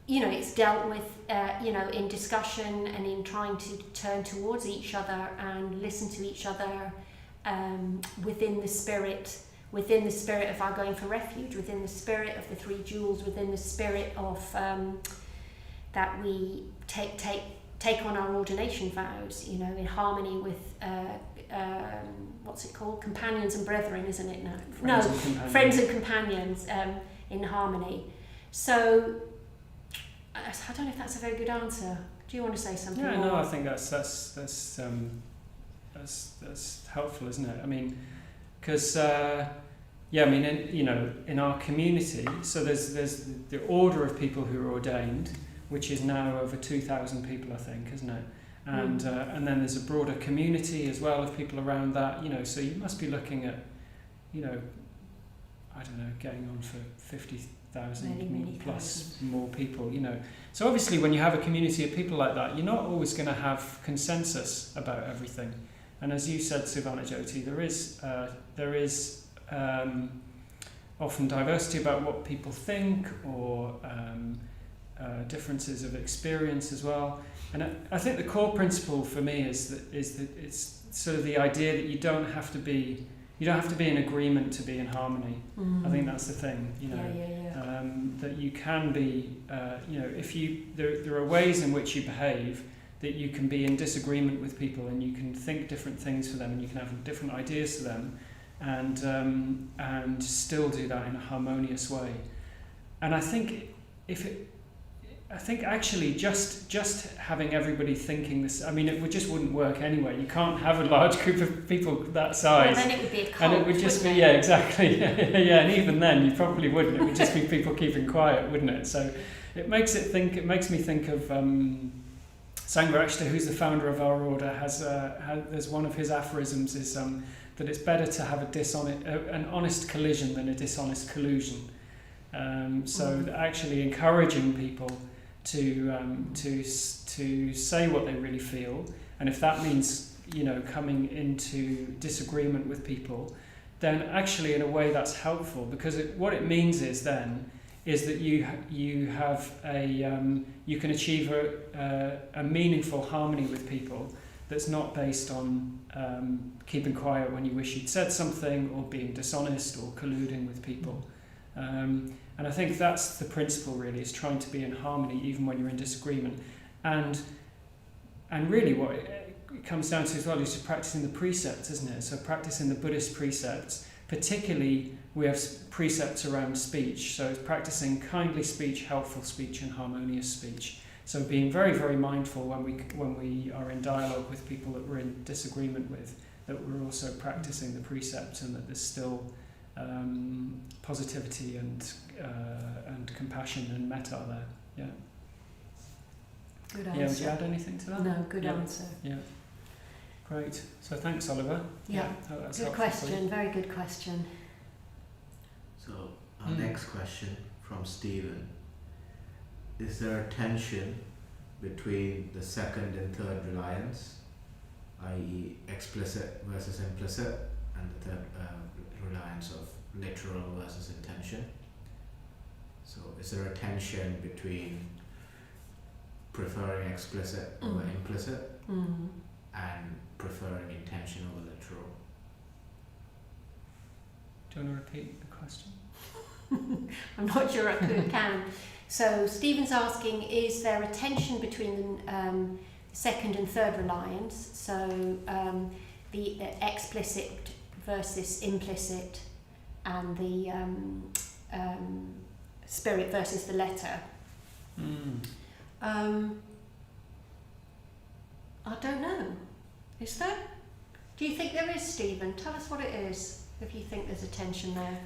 it's dealt with, in discussion and in trying to turn towards each other and listen to each other within the spirit of our going for refuge, within the spirit of the three jewels, within the spirit of that we take on our ordination vows, in harmony with what's it called? Companions and brethren, isn't it now? Friends and companions in harmony. So I don't know if that's a very good answer. Do you want to say something? Yeah, more? no, I think that's helpful, isn't it? I mean, because in our community, so there's the order of people who are ordained, which is now over 2,000 people, I think, isn't it? And then there's a broader community as well of people around that, so you must be looking at, getting on for 50,000 plus more people, So obviously when you have a community of people like that, you're not always going to have consensus about everything. And as you said, Suvarnajyoti, there is often diversity about what people think, or differences of experience as well. And I think the core principle for me is that it's sort of the idea that you don't have to be in agreement to be in harmony. I think that's the thing, that you can be, there are ways in which you behave that you can be in disagreement with people, and you can think different things for them, and you can have different ideas to them, and still do that in a harmonious way. And I think actually just having everybody thinking this, it just wouldn't work anyway. You can't have a large group of people that size. Well, then it would be a cult, and it would just be, yeah, exactly. Yeah, and even then you probably wouldn't. It would just be people keeping quiet, wouldn't it? So it makes me think of Sangharashta, who's the founder of our order, there's one of his aphorisms is that it's better to have an honest collision than a dishonest collusion. Actually encouraging people to say what they really feel, and if that means coming into disagreement with people, then actually in a way that's helpful, because what it means is that you have you can achieve a meaningful harmony with people that's not based on keeping quiet when you wish you'd said something, or being dishonest or colluding with people. And I think that's the principle, really, is trying to be in harmony even when you're in disagreement. And really what it comes down to as well is just practicing the precepts, isn't it? So practicing the Buddhist precepts, particularly we have precepts around speech. So it's practicing kindly speech, helpful speech, and harmonious speech. So being very, very mindful when we are in dialogue with people that we're in disagreement with, that we're also practicing the precepts, and that there's still positivity and compassion and metta there. Yeah. Good answer. Yeah, would you add anything to that? No, good answer. Yeah. Great. So thanks, Oliver. Yeah. Hope that's Good helpful for you. question. Very good question. So our next question from Stephen. Is there a tension between the second and third reliance, i.e. explicit versus implicit, and the third reliance of literal versus intention? So is there a tension between preferring explicit over implicit and preferring intention over literal? Do you want to repeat the question? I'm not sure I can. So Stephen's asking, is there a tension between the second and third reliance? So the explicit versus implicit, and the spirit versus the letter. I don't know. Is there? Do you think there is, Stephen? Tell us what it is, if you think there's a tension there.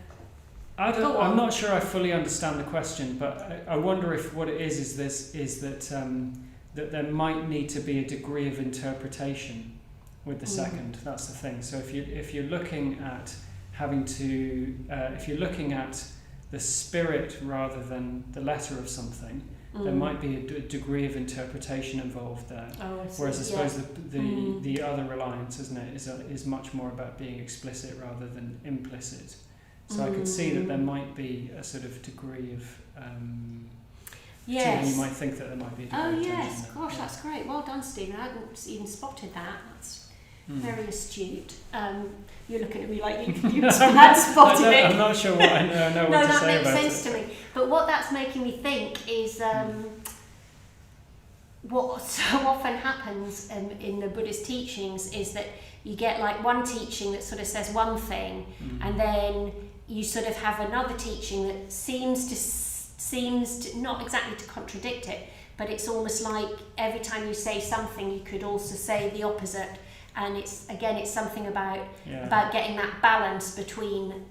I'm not sure I fully understand the question, but I wonder if what it is that there might need to be a degree of interpretation with the second. That's the thing. So if you're looking at if you're looking at the spirit rather than the letter of something, there might be a degree of interpretation involved there. Oh, I see. Whereas I suppose the other reliance, isn't it, is much more about being explicit rather than implicit. So I could see that there might be a sort of degree of yes. You might think that there might be a degree Oh of tension yes, there. gosh, that's great. Well done, Stephen. I hadn't even spotted that. That's very astute. You're looking at me like you had spotted it. I'm not sure what I know what to say about it. No, that makes sense to me. But what that's making me think is what so often happens in the Buddhist teachings is that you get like one teaching that sort of says one thing, and then you sort of have another teaching that seems to not exactly to contradict it, but it's almost like every time you say something, you could also say the opposite. And it's something about getting that balance between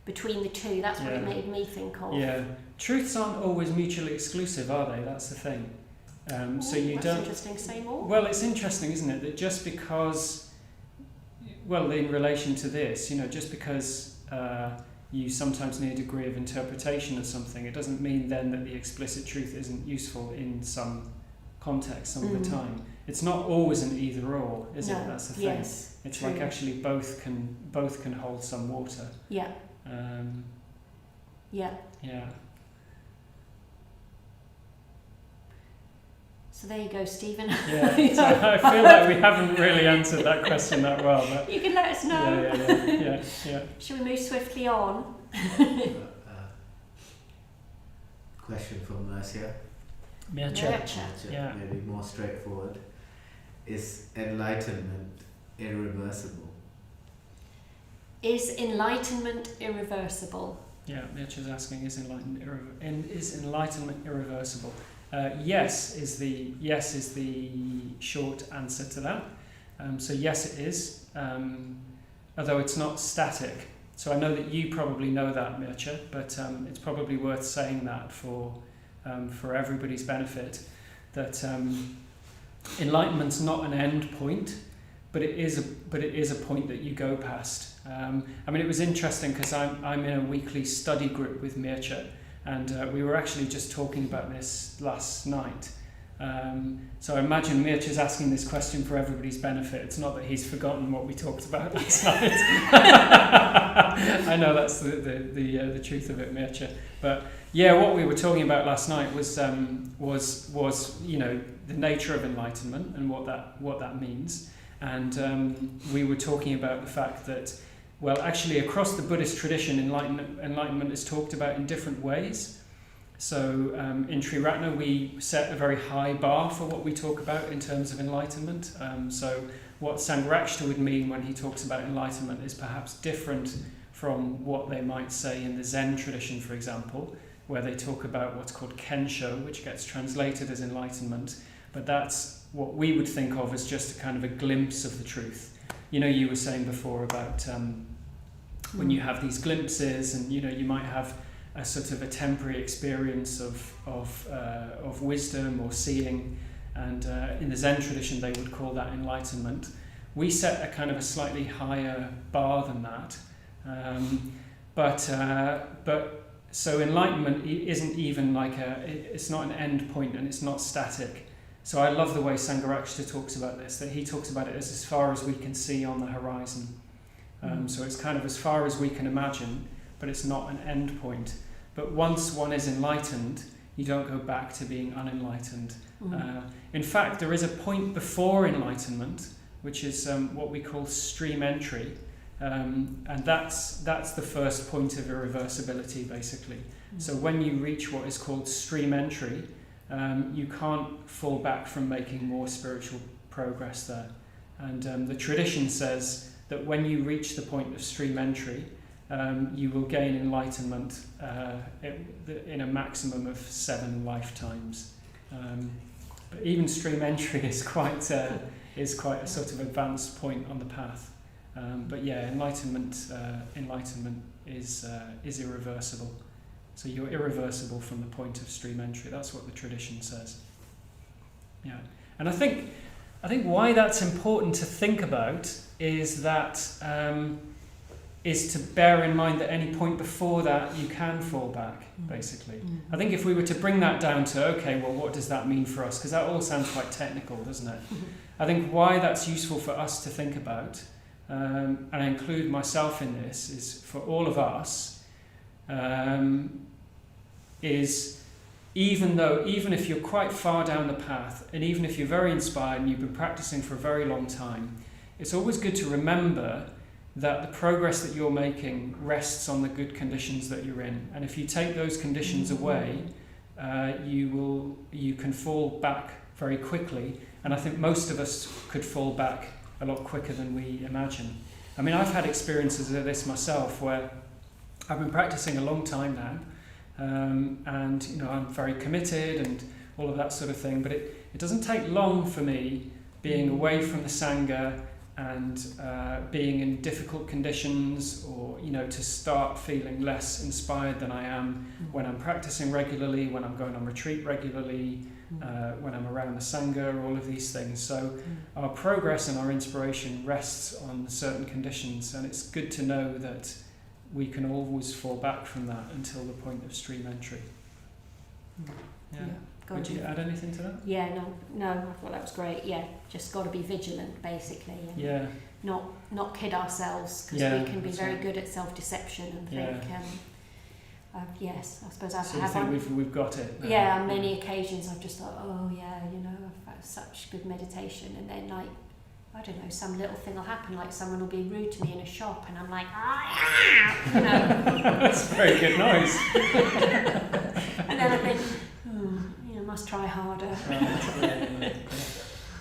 the two. That's what it made me think of. Yeah, truths aren't always mutually exclusive, are they? That's the thing. So you that's don't. Interesting. Say more. Well, it's interesting, isn't it, that just because, well, in relation to this, just because you sometimes need a degree of interpretation of something, it doesn't mean then that the explicit truth isn't useful in some context some of the time. It's not always an either or, is it? That's the thing. Yes, it's true. like actually both can hold some water. Yeah. Yeah. Yeah. So there you go, Stephen. Yeah. So I feel like we haven't really answered that question that well, but you can let us know. Yeah. Shall we move swiftly on? Question from Mercia. Nurture. Yeah. Maybe more straightforward. Is enlightenment irreversible? Is enlightenment irreversible? Yeah, Nurture's asking, is enlightenment irreversible? Yes is the short answer to that. So yes, it is. Although it's not static. So I know that you probably know that, Nurture, but it's probably worth saying that for everybody's benefit, that enlightenment's not an end point, but it is a point that you go past. I mean, it was interesting because I'm in a weekly study group with Mircea, and we were actually just talking about this last night. So I imagine Mircea's asking this question for everybody's benefit. It's not that he's forgotten what we talked about last night. I know that's the truth of it, Mircea. But yeah, what we were talking about last night was the nature of enlightenment and what that means. And we were talking about the fact that, well, actually across the Buddhist tradition, enlightenment is talked about in different ways. So in Triratna we set a very high bar for what we talk about in terms of enlightenment. So what Sangharakshita would mean when he talks about enlightenment is perhaps different from what they might say in the Zen tradition, for example, where they talk about what's called Kensho, which gets translated as enlightenment, but that's what we would think of as just a kind of a glimpse of the truth. You were saying before about when you have these glimpses, and you might have a sort of a temporary experience of wisdom or seeing, and in the Zen tradition they would call that enlightenment. We set a kind of a slightly higher bar than that, but so enlightenment isn't even it's not an end point, and it's not static. So I love the way Sangharakshita talks about this, that he talks about it as far as we can see on the horizon. So it's kind of as far as we can imagine, but it's not an end point. But once one is enlightened, you don't go back to being unenlightened. In fact, there is a point before enlightenment, which is what we call stream entry, and that's the first point of irreversibility, basically. So when you reach what is called stream entry, you can't fall back from making more spiritual progress there. And the tradition says that when you reach the point of stream entry, you will gain enlightenment in a maximum of 7 lifetimes. But even stream entry is quite a sort of advanced point on the path. But yeah, enlightenment is irreversible. So you're irreversible from the point of stream entry. That's what the tradition says. Yeah, and I think why that's important to think about is that is to bear in mind that any point before that you can fall back, basically. I think if we were to bring that down to, okay, well, what does that mean for us? Because that all sounds quite technical, doesn't it? I think why that's useful for us to think about, and I include myself in this, is for all of us, is even if you're quite far down the path, and even if you're very inspired and you've been practicing for a very long time, it's always good to remember that the progress that you're making rests on the good conditions that you're in. And if you take those conditions away, you can fall back very quickly. And I think most of us could fall back a lot quicker than we imagine. I mean, I've had experiences of this myself where I've been practicing a long time now, and I'm very committed and all of that sort of thing, but it doesn't take long for me being away from the Sangha and being in difficult conditions, or to start feeling less inspired than I am when I'm practicing regularly, when I'm going on retreat regularly, when I'm around the Sangha, all of these things. So our progress and our inspiration rests on certain conditions, and it's good to know that we can always fall back from that until the point of stream entry. Yeah. Would you add anything to that? Yeah, no, I thought that was great. Yeah, just got to be vigilant, basically. And yeah. Not kid ourselves, because we can be very good at self-deception and think, yes, I suppose I've had. We've got it. Yeah, on many occasions I've just thought, oh yeah, I've had such good meditation, and then I don't know, some little thing will happen, like someone will be rude to me in a shop, and I'm like, That's a very good noise. And then I think, must try harder.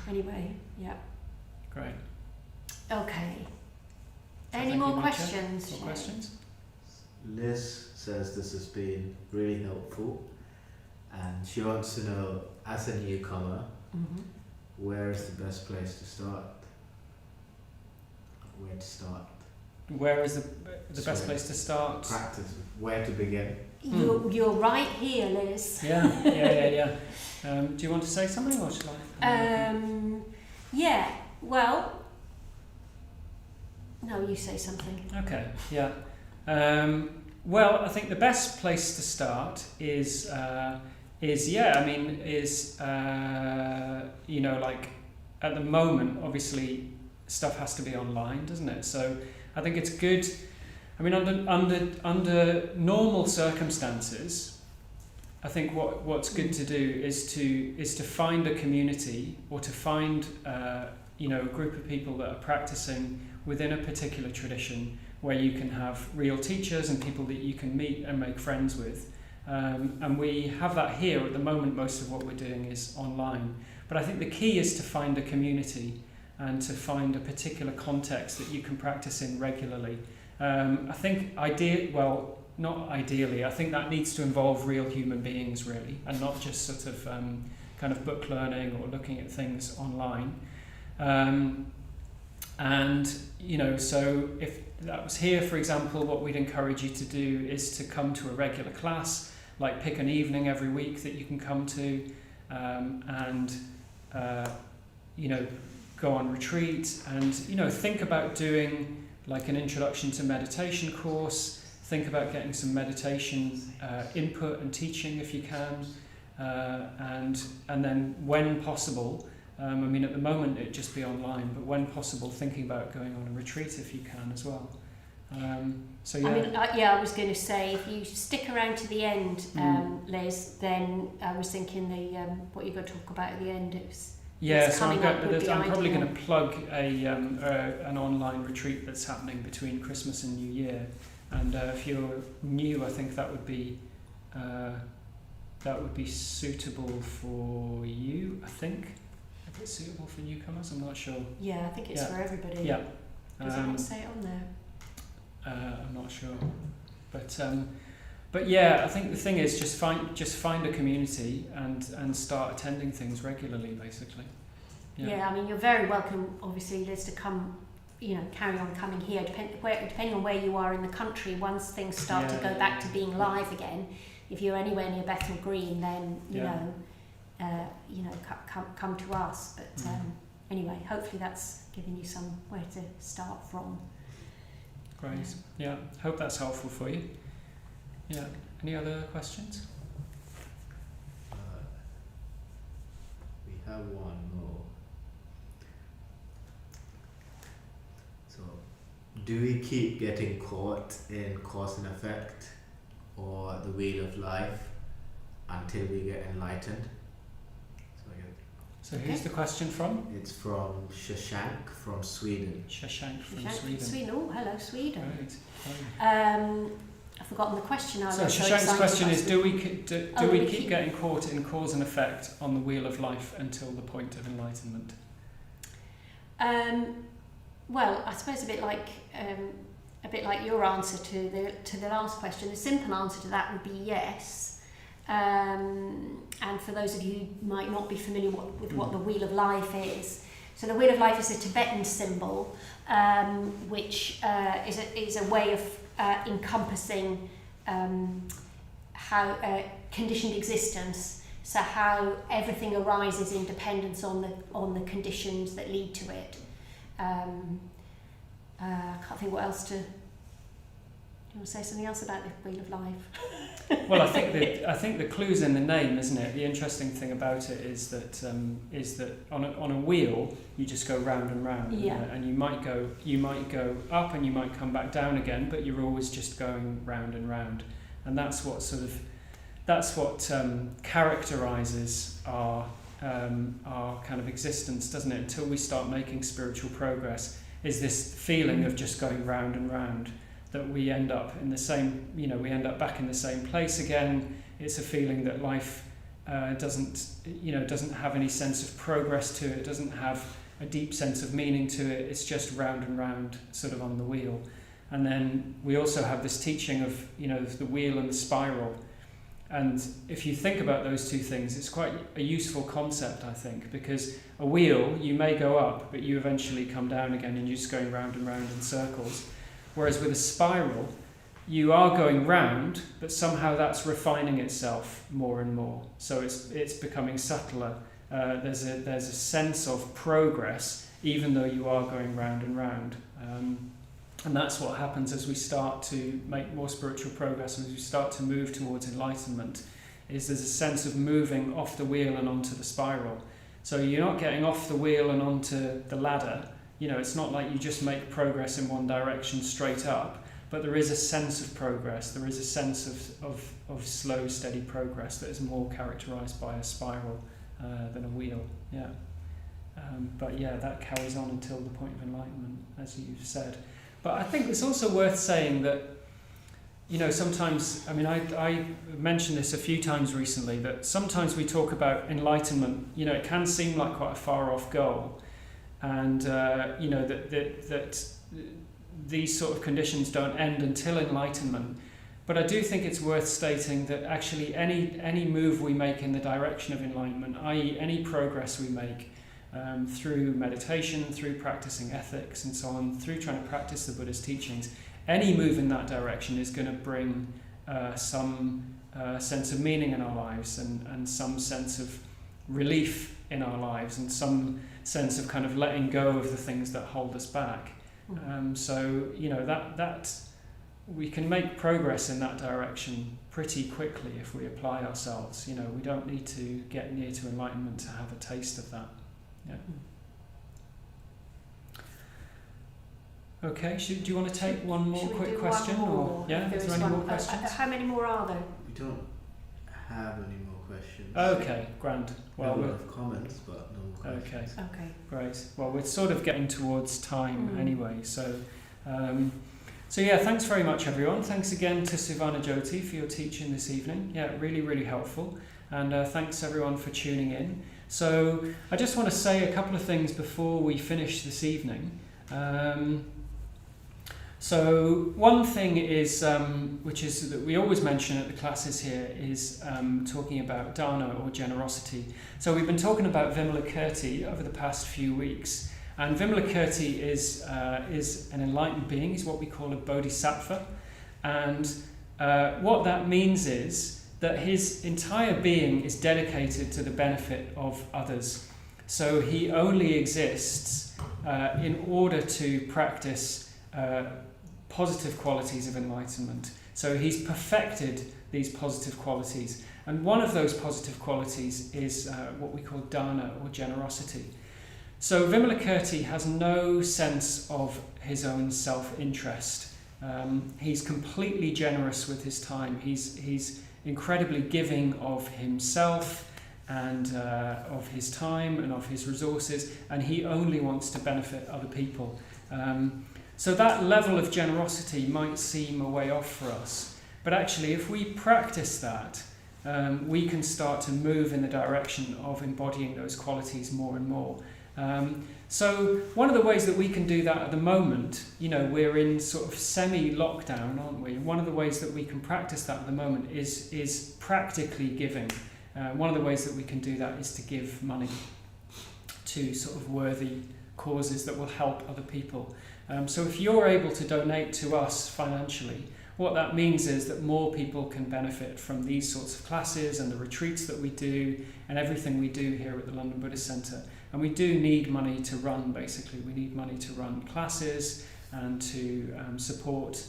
Anyway, yeah. Great. Okay. Any more questions? More questions? Liz says this has been really helpful, and she wants to know, as a newcomer, where is the best place to start? Where to start? Where is the best place to start? Practice. Where to begin? You're right here, Liz. Yeah. Do you want to say something, or should I? Yeah. Well. No, you say something. Okay. Yeah. Well, I think the best place to start is is like at the moment, obviously, stuff has to be online, doesn't it? So I think it's good. I mean, under normal circumstances, I think what's good to do is to find a community, or to find a group of people that are practicing within a particular tradition, where you can have real teachers and people that you can meet and make friends with. And we have that here at the moment. Most of what we're doing is online. But I think the key is to find a community and to find a particular context that you can practice in regularly. I think not ideally, I think that needs to involve real human beings, really, and not just sort of kind of book learning or looking at things online. So if that was here, for example, what we'd encourage you to do is to come to a regular class, like pick an evening every week that you can come to, go on retreat, and think about doing like an introduction to meditation course. Think about getting some meditation input and teaching if you can, and then when possible, at the moment it'd just be online, but when possible, thinking about going on a retreat if you can as well. I was going to say, if you stick around to the end, Liz, then I was thinking what you're going to talk about at the end. I'm probably going to plug an online retreat that's happening between Christmas and New Year, and if you're new, I think that would be suitable for you. I think if it's suitable for newcomers, I'm not sure. Yeah, I think it's for everybody. Yeah. Does it not say it on there? I'm not sure, but yeah, I think the thing is just find a community and start attending things regularly, basically. Yeah, I mean, you're very welcome, obviously, Liz, to come, carry on coming here, depending on where you are in the country. Once things start to go back to being live again, if you're anywhere near Bethnal Green, then come to us. But anyway, hopefully that's given you somewhere to start from. Great. Yeah, hope that's helpful for you. Yeah. Any other questions? We have one more. So, do we keep getting caught in cause and effect, or the wheel of life, until we get enlightened? So who's the question from? It's from Shashank from Sweden. Shashank from Sweden. Oh, hello, Sweden. Right. I've forgotten the question. So Shashank's question is: do we keep getting caught in cause and effect on the wheel of life until the point of enlightenment? Well, I suppose a bit like your answer to the last question. The simple answer to that would be yes. And for those of you who might not be familiar with what the Wheel of Life is, so the Wheel of Life is a Tibetan symbol, which is a way of encompassing how conditioned existence. So how everything arises in dependence on the conditions that lead to it. I can't think what else to. Do you want to say something else about the Wheel of Life? Well, I think the clue's in the name, isn't it? The interesting thing about it is that on a wheel you just go round and round, and you might go up and you might come back down again, but you're always just going round and round, and that's what characterizes our kind of existence, doesn't it? Until we start making spiritual progress, is this feeling of just going round and round. That we end up in the same, we end up back in the same place again. It's a feeling that life doesn't have any sense of progress to it, doesn't have a deep sense of meaning to it. It's just round and round, sort of on the wheel. And then we also have this teaching of, the wheel and the spiral. And if you think about those two things, it's quite a useful concept, I think, because a wheel, you may go up, but you eventually come down again and you're just going round and round in circles. Whereas with a spiral, you are going round, but somehow that's refining itself more and more. So it's becoming subtler. There's a sense of progress, even though you are going round and round. And that's what happens as we start to make more spiritual progress, and as we start to move towards enlightenment, is there's a sense of moving off the wheel and onto the spiral. So you're not getting off the wheel and onto the ladder. It's not like you just make progress in one direction straight up, but there is a sense of progress. There is a sense of slow, steady progress that is more characterized by a spiral than a wheel. Yeah. But yeah, that carries on until the point of enlightenment, as you've said. But I think it's also worth saying that, sometimes, I mentioned this a few times recently, that sometimes we talk about enlightenment, it can seem like quite a far off goal. And, that these sort of conditions don't end until enlightenment. But I do think it's worth stating that actually any move we make in the direction of enlightenment, i.e. any progress we make through meditation, through practicing ethics and so on, through trying to practice the Buddha's teachings, any move in that direction is going to bring some sense of meaning in our lives and some sense of relief in our lives and some sense of kind of letting go of the things that hold us back. So that we can make progress in that direction pretty quickly if we apply ourselves. We don't need to get near to enlightenment to have a taste of that. Yeah. Okay, do you want to take one more quick question? Or yeah, is there any more questions? How many more are there? We don't have any more questions. Okay, grand. Well, we have comments, but no more questions. Okay. Great. Well, we're sort of getting towards time anyway, so yeah, thanks very much everyone. Thanks again to Suvarnajyoti for your teaching this evening. Yeah, really, really helpful. And thanks everyone for tuning in. So I just want to say a couple of things before we finish this evening. So one thing is, which is that we always mention at the classes here, is talking about dana or generosity. So we've been talking about Vimalakirti over the past few weeks, and Vimalakirti is an enlightened being. He's what we call a bodhisattva, and what that means is that his entire being is dedicated to the benefit of others. So he only exists in order to practice positive qualities of enlightenment. So he's perfected these positive qualities. And one of those positive qualities is what we call dana or generosity. So Vimalakirti has no sense of his own self-interest. He's completely generous with his time. He's incredibly giving of himself and of his time and of his resources, and he only wants to benefit other people. So that level of generosity might seem a way off for us, but actually if we practice that, we can start to move in the direction of embodying those qualities more and more. So one of the ways that we can do that at the moment, we're in sort of semi-lockdown, aren't we? One of the ways that we can practice that at the moment is practically giving. One of the ways that we can do that is to give money to sort of worthy causes that will help other people. So if you're able to donate to us financially, what that means is that more people can benefit from these sorts of classes and the retreats that we do and everything we do here at the London Buddhist Centre. And we do need money to run, basically. We need money to run classes and to support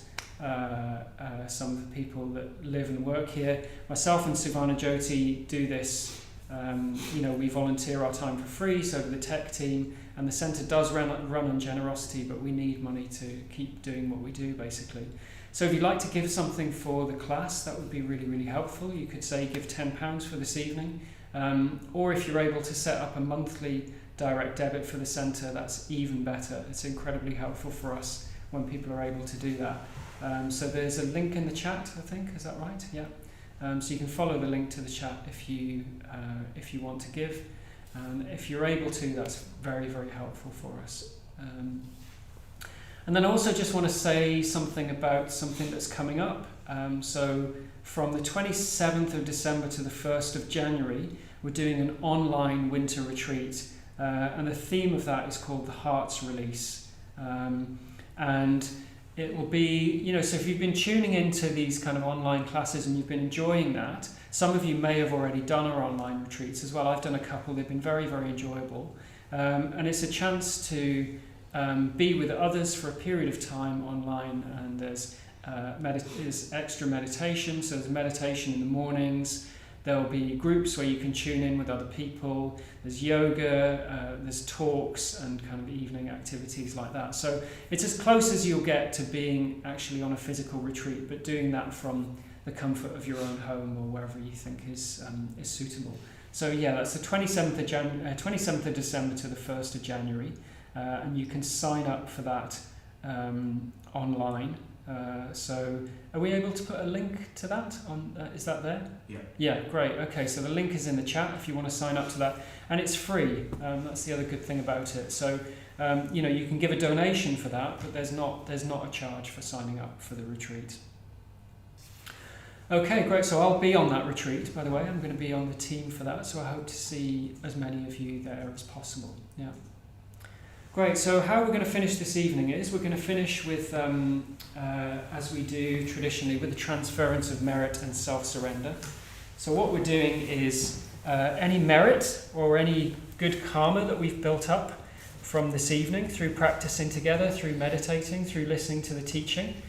some of the people that live and work here. Myself and Suvarnajyoti do this. We volunteer our time for free, so do the tech team. And the centre does run on generosity, but we need money to keep doing what we do, basically. So if you'd like to give something for the class, that would be really, really helpful. You could say give £10 for this evening. Or if you're able to set up a monthly direct debit for the centre, that's even better. It's incredibly helpful for us when people are able to do that. So there's a link in the chat, I think, is that right? Yeah. So you can follow the link to the chat if you want to give. And if you're able to, that's very, very helpful for us. And then I also just want to say something about something that's coming up. So from the 27th of December to the 1st of January, we're doing an online winter retreat. And the theme of that is called the Heart's Release. And it will be, so if you've been tuning into these kind of online classes and you've been enjoying that, some of you may have already done our online retreats as well. I've done a couple, they've been very, very enjoyable. And it's a chance to be with others for a period of time online, and there's extra meditation, so there's meditation in the mornings, There will be groups where you can tune in with other people. There's yoga, there's talks and kind of evening activities like that. So it's as close as you'll get to being actually on a physical retreat, but doing that from the comfort of your own home or wherever you think is suitable. So yeah, that's the 27th of December to the 1st of January, and you can sign up for that online. So are we able to put a link to that on? Is that there? Yeah. Yeah, great. Okay, so the link is in the chat if you want to sign up to that, and it's free. That's the other good thing about it. So you can give a donation for that, but there's not a charge for signing up for the retreat. Okay, great. So I'll be on that retreat, by the way. I'm going to be on the team for that, so I hope to see as many of you there as possible. Yeah. Great, so how we're going to finish this evening is we're going to finish with, as we do traditionally, with the transference of merit and self-surrender. So what we're doing is any merit or any good karma that we've built up from this evening through practicing together, through meditating, through listening to the teaching.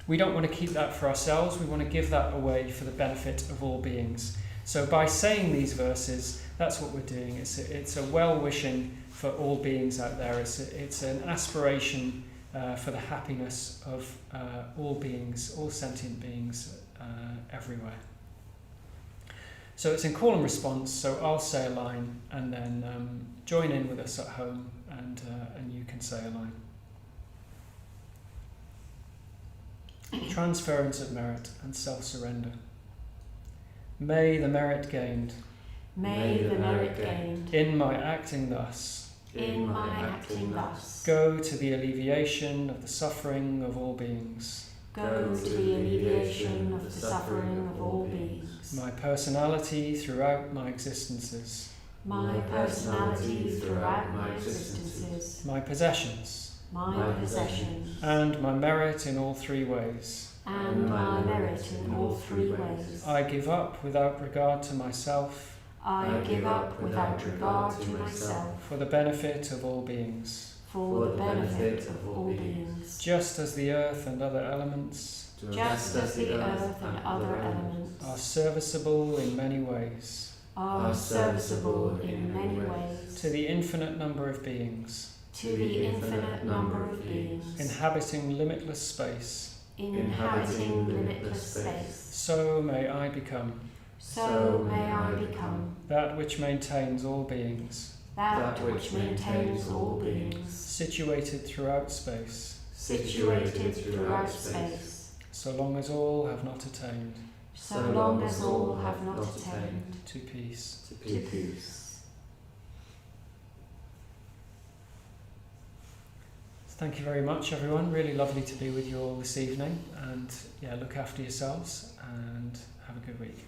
We don't want to keep that for ourselves, we want to give that away for the benefit of all beings. So by saying these verses, that's what we're doing. It's a well-wishing for all beings out there. It's an aspiration for the happiness of all beings, all sentient beings everywhere. So it's in call and response, so I'll say a line and then join in with us at home and you can say a line. Transference of merit and self-surrender. May the merit gained. May the merit gained. In my acting thus. In my acting thus. Go to the alleviation of the suffering of all beings. Go to the alleviation of the suffering of all beings. My personality throughout my existences. My personality throughout my existences. My possessions. My possessions. And my merit in all three ways. And my merit in all three ways. I give up without regard to myself. I give up without regard to myself. For the benefit of all beings. For the benefit of all beings. Just as the earth and other elements. Just as the earth and other elements. Are serviceable in many ways. Are serviceable in many ways. To the infinite number of beings. To the infinite number of beings. Inhabiting limitless space. Inhabiting limitless space. So may I become. So may I become. That which maintains all beings. That which maintains all beings. Situated throughout space. Situated throughout space. So long as all have not attained. So long as all have not attained. To peace. To peace. Thank you very much, everyone. Really lovely to be with you all this evening. And yeah, look after yourselves and have a good week.